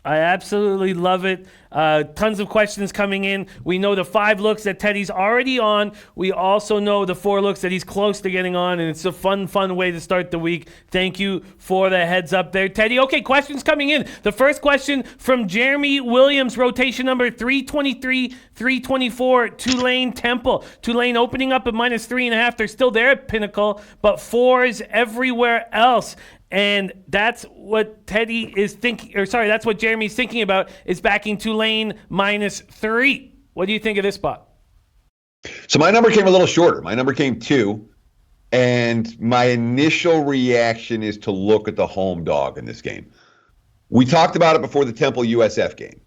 I absolutely love it. Tons of questions coming in. We know the 5 looks that Teddy's already on. We also know the 4 looks that he's close to getting on, and it's a fun way to start the week. Thank you for the heads up there, Teddy. Okay, questions coming in. The first question from Jeremy Williams, rotation number 323, 324, Tulane Temple. Tulane opening up at minus 3.5. They're still there at Pinnacle, but 4s everywhere else. And that's what Teddy is thinking, that's what Jeremy's thinking about, is backing Tulane minus 3. What do you think of this spot? So my number came a little shorter. My number came 2. And my initial reaction is to look at the home dog in this game. We talked about it before the Temple USF game.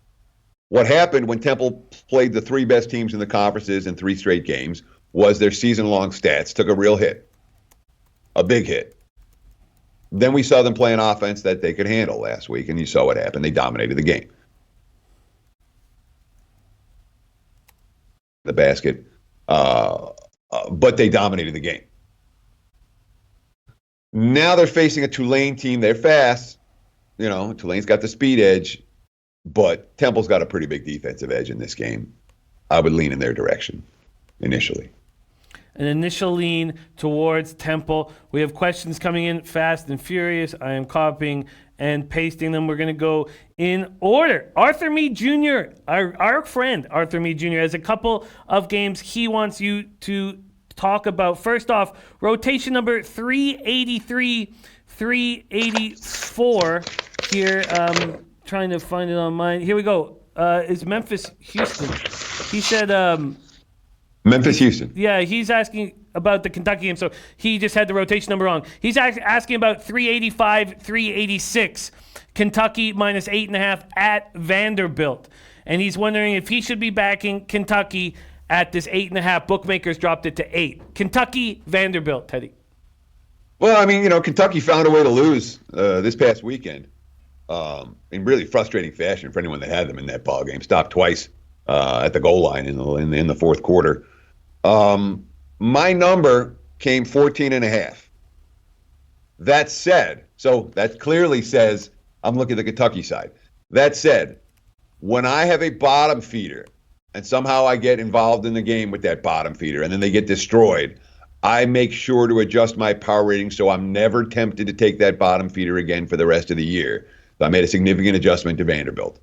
What happened when Temple played the 3 best teams in the conferences in 3 straight games was their season-long stats took a real hit, a big hit. Then we saw them play an offense that they could handle last week, and you saw what happened. They dominated the game. The basket, but they dominated the game. Now they're facing a Tulane team. They're fast. Tulane's got the speed edge, but Temple's got a pretty big defensive edge in this game. I would lean in their direction initially. An initial lean towards Temple. We have questions coming in fast and furious. I am copying and pasting them. We're going to go in order. Arthur Mead Jr., our friend Arthur Mead Jr., has a couple of games he wants you to talk about. First off, rotation number 383, 384 here. Trying to find it on mine. Here we go. Is Memphis Houston. He said... Memphis, Houston. Yeah, he's asking about the Kentucky game, so he just had the rotation number wrong. He's asking about 385, 386, Kentucky minus 8.5 at Vanderbilt. And he's wondering if he should be backing Kentucky at this 8.5. Bookmakers dropped it to 8. Kentucky, Vanderbilt, Teddy. Well, Kentucky found a way to lose this past weekend in really frustrating fashion for anyone that had them in that ball game. Stopped twice at the goal line in the fourth quarter. My number came 14.5. That said, so that clearly says I'm looking at the Kentucky side. That said, when I have a bottom feeder and somehow I get involved in the game with that bottom feeder and then they get destroyed, I make sure to adjust my power rating so I'm never tempted to take that bottom feeder again for the rest of the year. So I made a significant adjustment to Vanderbilt.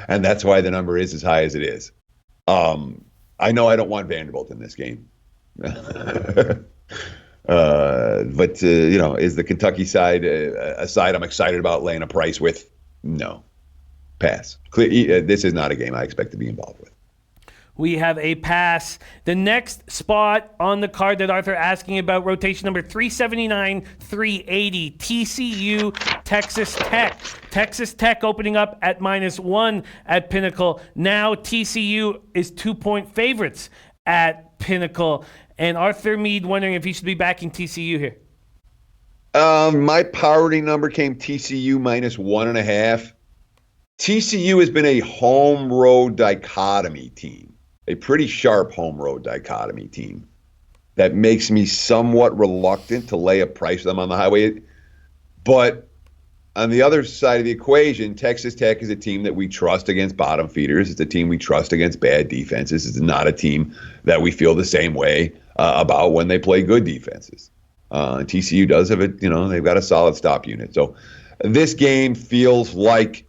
And that's why the number is as high as it is. I know I don't want Vanderbilt in this game. But is the Kentucky side a side I'm excited about laying a price with? No. Pass. This is not a game I expect to be involved with. We have a pass. The next spot on the card that Arthur asking about, rotation number 379, 380, TCU, Texas Tech. Texas Tech opening up at -1 at Pinnacle. Now TCU is 2-point favorites at Pinnacle. And Arthur Mead wondering if he should be backing TCU here. My power rating number came TCU -1.5. TCU has been a home road dichotomy team. A pretty sharp home road dichotomy team that makes me somewhat reluctant to lay a price on them on the highway. But on the other side of the equation, Texas Tech is a team that we trust against bottom feeders. It's a team we trust against bad defenses. It's not a team that we feel the same way about when they play good defenses. TCU does have it, they've got a solid stop unit. So this game feels like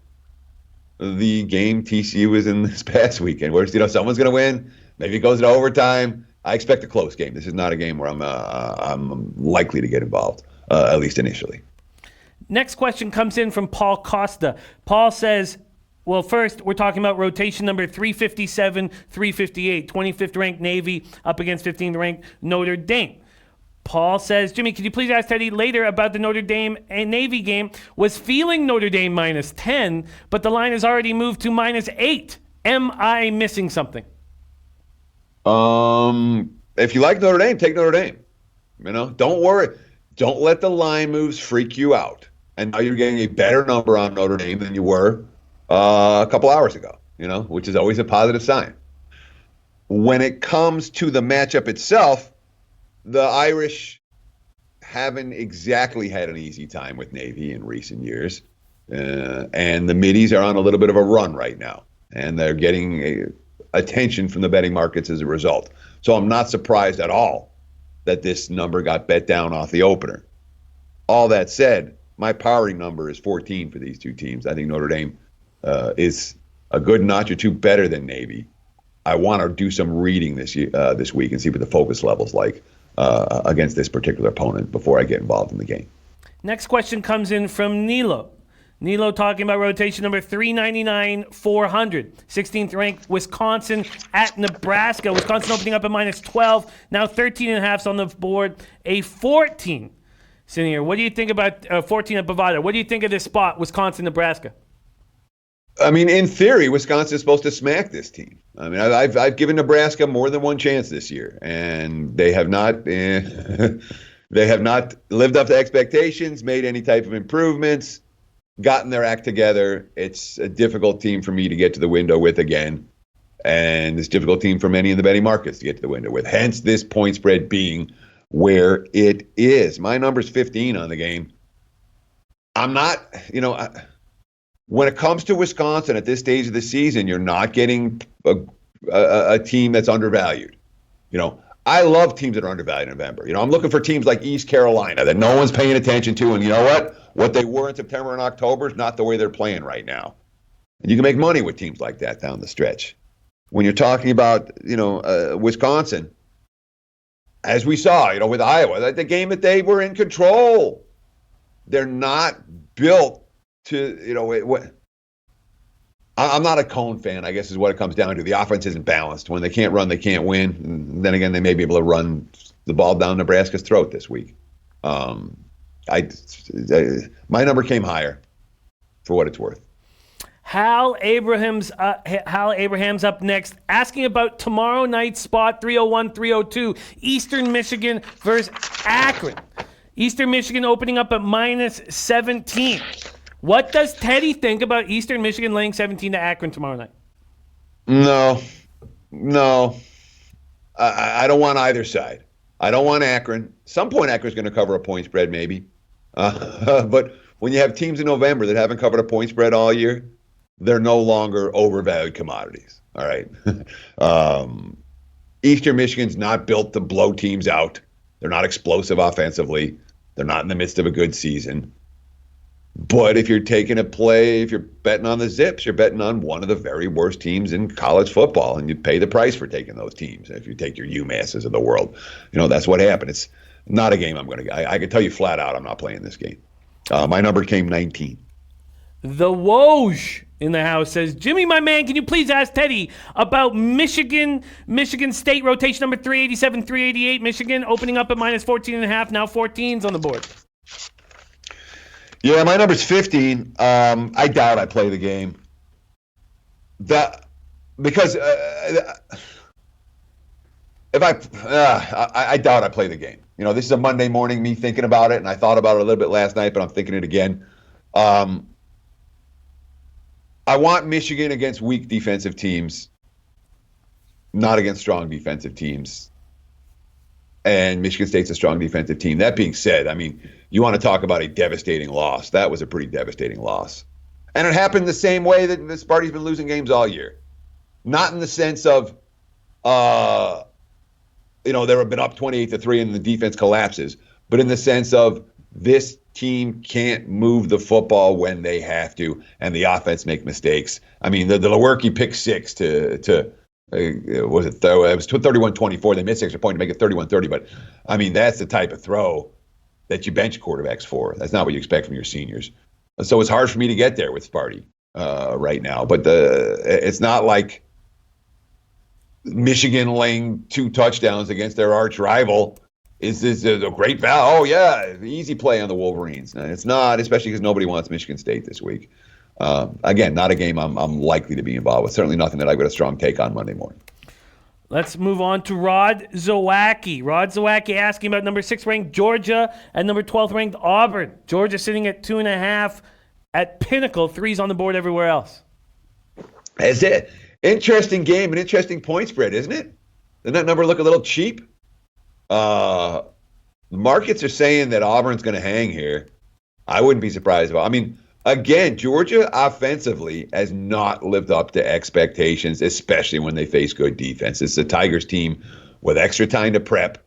the game TCU was in this past weekend, where someone's going to win. Maybe it goes to overtime. I expect a close game. This is not a game where I'm likely to get involved, at least initially. Next question comes in from Paul Costa. Paul says, well, first, we're talking about rotation number 357, 358, 25th ranked Navy up against 15th ranked Notre Dame. Paul says, Jimmy, could you please ask Teddy later about the Notre Dame and Navy game? Was feeling Notre Dame -10, but the line has already moved to -8. Am I missing something? If you like Notre Dame, take Notre Dame. Don't worry. Don't let the line moves freak you out. And now you're getting a better number on Notre Dame than you were a couple hours ago, which is always a positive sign. When it comes to the matchup itself, the Irish haven't exactly had an easy time with Navy in recent years. And the Middies are on a little bit of a run right now. And they're getting attention from the betting markets as a result. So I'm not surprised at all that this number got bet down off the opener. All that said, my powering number is 14 for these two teams. I think Notre Dame is a good notch or two better than Navy. I want to do some reading this week and see what the focus level's like against this particular opponent before I get involved in the game. Next question comes in from Nilo. Nilo talking about rotation number 399, 400. 16th ranked Wisconsin at Nebraska. Wisconsin opening up at -12. Now 13.5 on the board. A 14 sitting here. What do you think about 14 at Bovada? What do you think of this spot, Wisconsin, Nebraska? I mean, in theory, Wisconsin is supposed to smack this team. I mean, I've given Nebraska more than one chance this year, and they have not they have not lived up to expectations, made any type of improvements, gotten their act together. It's a difficult team for me to get to the window with again, and it's a difficult team for many in the betting markets to get to the window with. Hence, this point spread being where it is. My number's 15 on the game. I'm not, when it comes to Wisconsin at this stage of the season, you're not getting a team that's undervalued. I love teams that are undervalued in November. I'm looking for teams like East Carolina that no one's paying attention to. And you know what? What they were in September and October is not the way they're playing right now. And you can make money with teams like that down the stretch. When you're talking about, Wisconsin, as we saw, with Iowa, the game that they were in control. They're not built to, I'm not a Cone fan, I guess is what it comes down to. The offense isn't balanced. When they can't run, they can't win. And then again, they may be able to run the ball down Nebraska's throat this week. My number came higher for what it's worth. Hal Abraham's up next, asking about tomorrow night's spot 301, 302, Eastern Michigan versus Akron. Eastern Michigan opening up at -17. What does Teddy think about Eastern Michigan laying 17 to Akron tomorrow night? No. I don't want either side. I don't want Akron. Some point Akron's going to cover a point spread maybe. But when you have teams in November that haven't covered a point spread all year, they're no longer overvalued commodities. All right. Eastern Michigan's not built to blow teams out. They're not explosive offensively. They're not in the midst of a good season. But if you're taking a play, if you're betting on the Zips, you're betting on one of the very worst teams in college football, and you pay the price for taking those teams. If you take your UMasses of the world, that's what happened. It's not a game I'm going to. I can tell you flat out, I'm not playing this game. My number came 19. The Woj in the house says, Jimmy, my man, can you please ask Teddy about Michigan State rotation number 387, 388. Michigan opening up at minus 14.5, now 14's on the board. Yeah, my number's 15. I doubt I play the game. Because if I doubt I play the game. This is a Monday morning, me thinking about it, and I thought about it a little bit last night, but I'm thinking it again. I want Michigan against weak defensive teams, not against strong defensive teams. And Michigan State's a strong defensive team. That being said, you want to talk about a devastating loss. That was a pretty devastating loss. And it happened the same way that Sparty's been losing games all year. Not in the sense of, they have been up 28-3 and the defense collapses, but in the sense of this team can't move the football when they have to, and the offense make mistakes. The Lewerke pick six to it was 31-24. They missed extra point to make it 31-30. But that's the type of throw that you bench quarterbacks for. That's not what you expect from your seniors. So it's hard for me to get there with Sparty right now. But it's not like Michigan laying 2 touchdowns against their arch rival is a great value. Oh yeah, easy play on the Wolverines. And it's not, especially because nobody wants Michigan State this week. Again, not a game I'm likely to be involved with. Certainly nothing that I've got a strong take on Monday morning. Let's move on to Rod Zawacki. Rod Zawacki asking about number 6 ranked Georgia and number 12 ranked Auburn. Georgia sitting at 2.5 at Pinnacle. 3's on the board everywhere else. That's it. Interesting game and interesting point spread, isn't it? Doesn't that number look a little cheap? The markets are saying that Auburn's going to hang here. I wouldn't be surprised about. Again, Georgia offensively has not lived up to expectations, especially when they face good defense. It's the Tigers team with extra time to prep.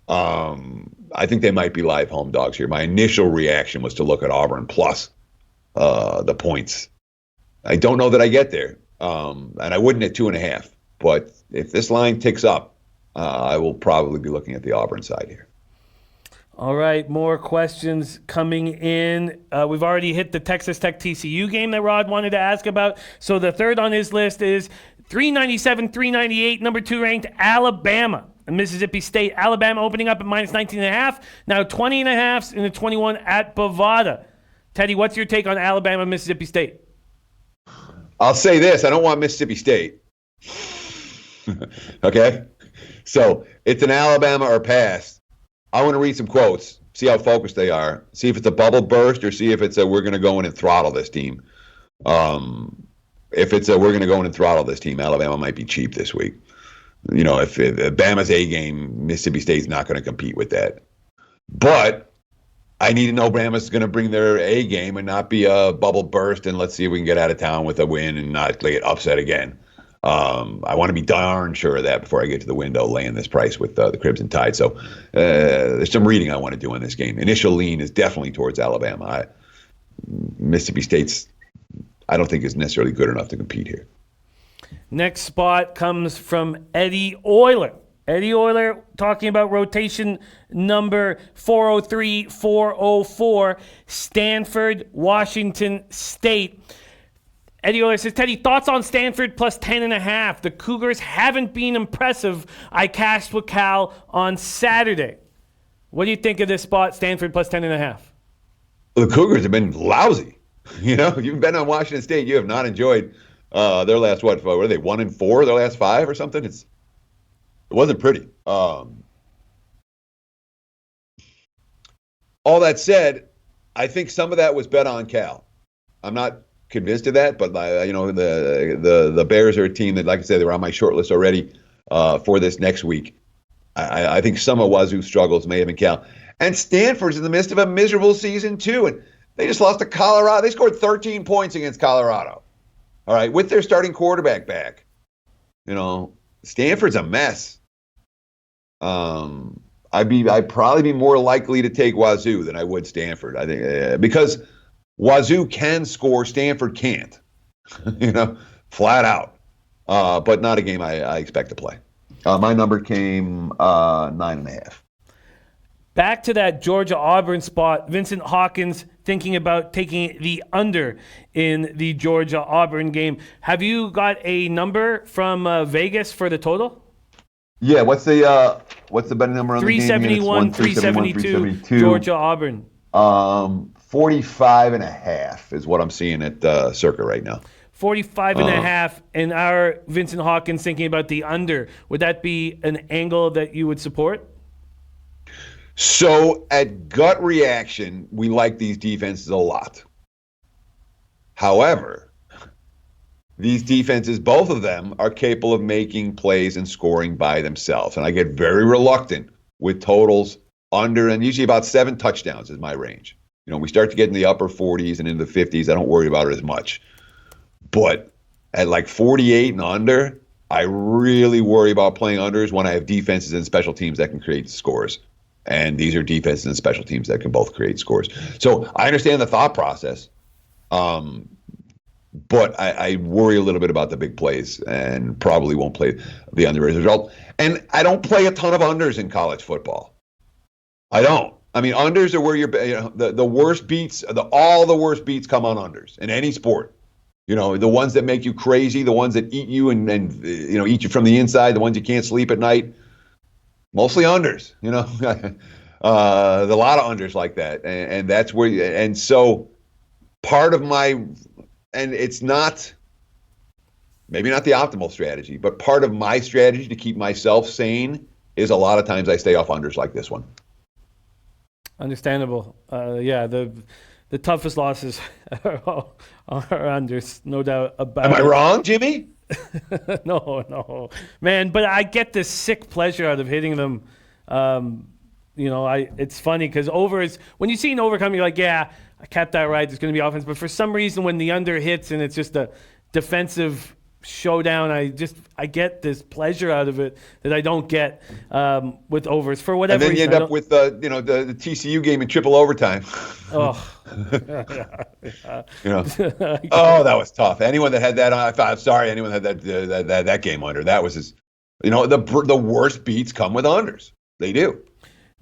I think they might be live home dogs here. My initial reaction was to look at Auburn plus the points. I don't know that I get there, and I wouldn't at 2.5. But if this line ticks up, I will probably be looking at the Auburn side here. All right, more questions coming in. We've already hit the Texas Tech TCU game that Rod wanted to ask about. So the third on his list is 397, 398, number 2 ranked Alabama and Mississippi State. Alabama opening up at minus 19.5, now 20.5 in the 21 at Bovada. Teddy, what's your take on Alabama, Mississippi State? I'll say this. I don't want Mississippi State. Okay? So it's an Alabama or pass. I want to read some quotes, see how focused they are, see if it's a bubble burst or see if it's we're going to go in and throttle this team. If it's we're going to go in and throttle this team, Alabama might be cheap this week. If Bama's A game, Mississippi State's not going to compete with that. But I need to know Bama's going to bring their A game and not be a bubble burst, and let's see if we can get out of town with a win and not get upset again. I want to be darn sure of that before I get to the window laying this price with the Crimson Tide. So there's some reading I want to do in this game. Initial lean is definitely towards Alabama. Mississippi State's, I don't think is necessarily good enough to compete here. Next spot comes from Eddie Euler. Eddie Euler talking about rotation number 403, 404, Stanford, Washington State. Eddie Euler says, Teddy, thoughts on Stanford plus 10.5? The Cougars haven't been impressive. I cashed with Cal on Saturday. What do you think of this spot, Stanford plus 10.5? The Cougars have been lousy. You've been on Washington State. You have not enjoyed their last, what are they, 1-4, their last 5 or something? It wasn't pretty. All that said, I think some of that was bet on Cal. I'm not convinced of that, but the Bears are a team that, like I said, they were on my short list already for this next week. I think some of Wazoo's struggles may have been Cal. And Stanford's in the midst of a miserable season too, and they just lost to Colorado. They scored 13 points against Colorado. All right, with their starting quarterback back. Stanford's a mess. I'd probably be more likely to take Wazoo than I would Stanford. I think because Wazoo can score, Stanford can't. Flat out. But not a game I expect to play. My number came 9.5. Back to that Georgia-Auburn spot, Vincent Hawkins thinking about taking the under in the Georgia-Auburn game. Have you got a number from Vegas for the total? Yeah, what's the betting number on the game? 371, 372, Georgia-Auburn. 45.5 is what I'm seeing at Circa right now. 45.5, and our Vincent Hawkins thinking about the under. Would that be an angle that you would support? So at gut reaction, we like these defenses a lot. However, these defenses, both of them, are capable of making plays and scoring by themselves. And I get very reluctant with totals under, and usually about 7 touchdowns is my range. We start to get in the upper 40s and into the 50s. I don't worry about it as much. But at like 48 and under, I really worry about playing unders when I have defenses and special teams that can create scores. And these are defenses and special teams that can both create scores. So I understand the thought process, but I worry a little bit about the big plays and probably won't play the under as a result. And I don't play a ton of unders in college football. I don't. I mean, unders are where the worst beats, all the worst beats come on unders in any sport. The ones that make you crazy, the ones that eat you and eat you from the inside, the ones you can't sleep at night. Mostly unders, a lot of unders like that. And that's where, and so part of and it's not, maybe not the optimal strategy, but part of my strategy to keep myself sane is a lot of times I stay off unders like this one. Understandable. Yeah, the toughest losses are unders, no doubt about it. Am I wrong, Jimmy? No, man. But I get this sick pleasure out of hitting them. It's funny because overs, when you see an overcome, you're like, yeah, I kept that right. There's going to be offense. But for some reason, when the under hits and it's just a defensive showdown, I get this pleasure out of it that I don't get with overs for whatever reason. And then you end up with the TCU game in triple overtime. Oh. Oh, that was tough. Anyone that had that I'm sorry, anyone that had that game under. That was the worst beats come with unders. They do.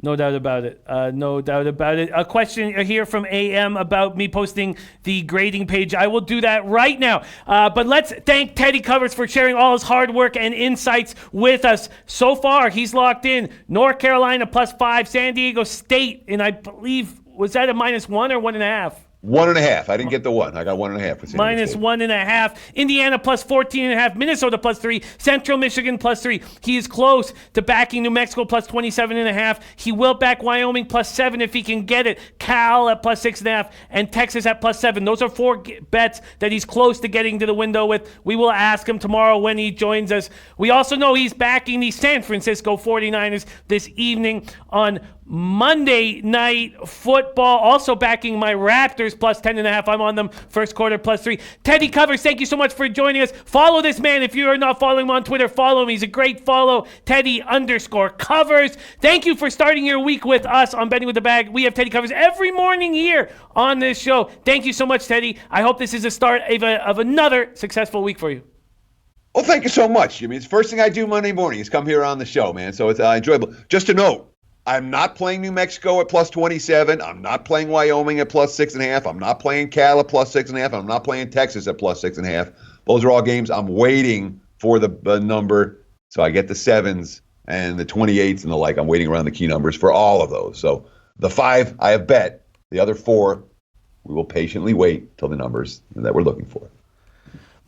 No doubt about it. No doubt about it. A question here from AM about me posting the grading page. I will do that right now. But let's thank Teddy Covers for sharing all his hard work and insights with us. So far, he's locked in North Carolina +5, San Diego State, and I believe, was that a -1 or 1.5? 1.5. I didn't get the 1. I got 1.5. -1.5. Indiana +14.5. Minnesota +3. Central Michigan +3. He is close to backing New Mexico +27.5. He will back Wyoming +7 if he can get it. Cal at +6.5 and Texas at +7. Those are 4 bets that he's close to getting to the window with. We will ask him tomorrow when he joins us. We also know he's backing the San Francisco 49ers this evening on Monday Night Football. Also backing my Raptors +10.5. I'm on them first quarter +3. Teddy Covers, thank you so much for joining us. Follow this man. If you are not following him on Twitter, follow him. He's a great follow. Teddy_Covers. Thank you for starting your week with us on Betting with the Bag. We have Teddy Covers every morning here on this show. Thank you so much, Teddy. I hope this is the start of another successful week for you. Well, thank you so much, Jimmy. It's the first thing I do Monday morning is come here on the show, man. So it's enjoyable. Just to note, I'm not playing New Mexico at +27. I'm not playing Wyoming at +6.5. I'm not playing Cal at +6.5. I'm not playing Texas at +6.5. Those are all games I'm waiting for the number. So I get the 7s and the 28s and the like. I'm waiting around the key numbers for all of those. So the 5 I have bet. The other 4, we will patiently wait till the numbers that we're looking for.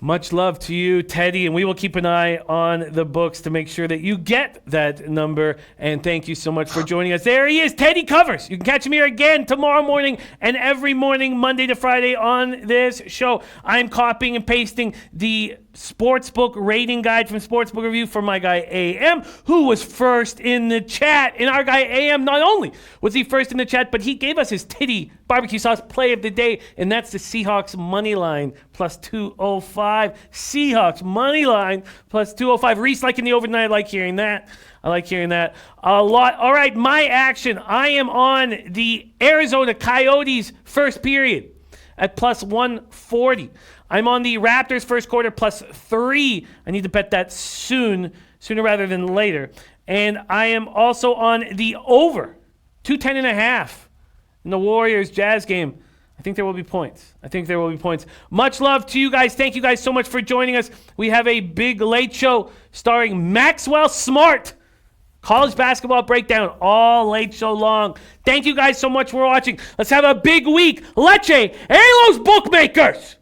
Much love to you, Teddy, and we will keep an eye on the books to make sure that you get that number. And thank you so much for joining us. There he is, Teddy Covers. You can catch him here again tomorrow morning and every morning, Monday to Friday on this show. I'm copying and pasting the sportsbook rating guide from Sportsbook Review from my guy AM, who was first in the chat. And our guy AM, not only was he first in the chat, but he gave us his titty barbecue sauce play of the day, and that's the Seahawks money line plus 205. Seahawks money line plus 205. Reese liking the overnight. I like hearing that. A lot. All right, my action. I am on the Arizona Coyotes first period at plus 140. I'm on the Raptors first quarter plus 3. I need to bet that sooner rather than later. And I am also on the over 210.5 in the Warriors Jazz game. I think there will be points. Much love to you guys. Thank you guys so much for joining us. We have a big late show starring Maxwell Smart. College basketball breakdown all late show long. Thank you guys so much for watching. Let's have a big week. Leche, hey, los bookmakers!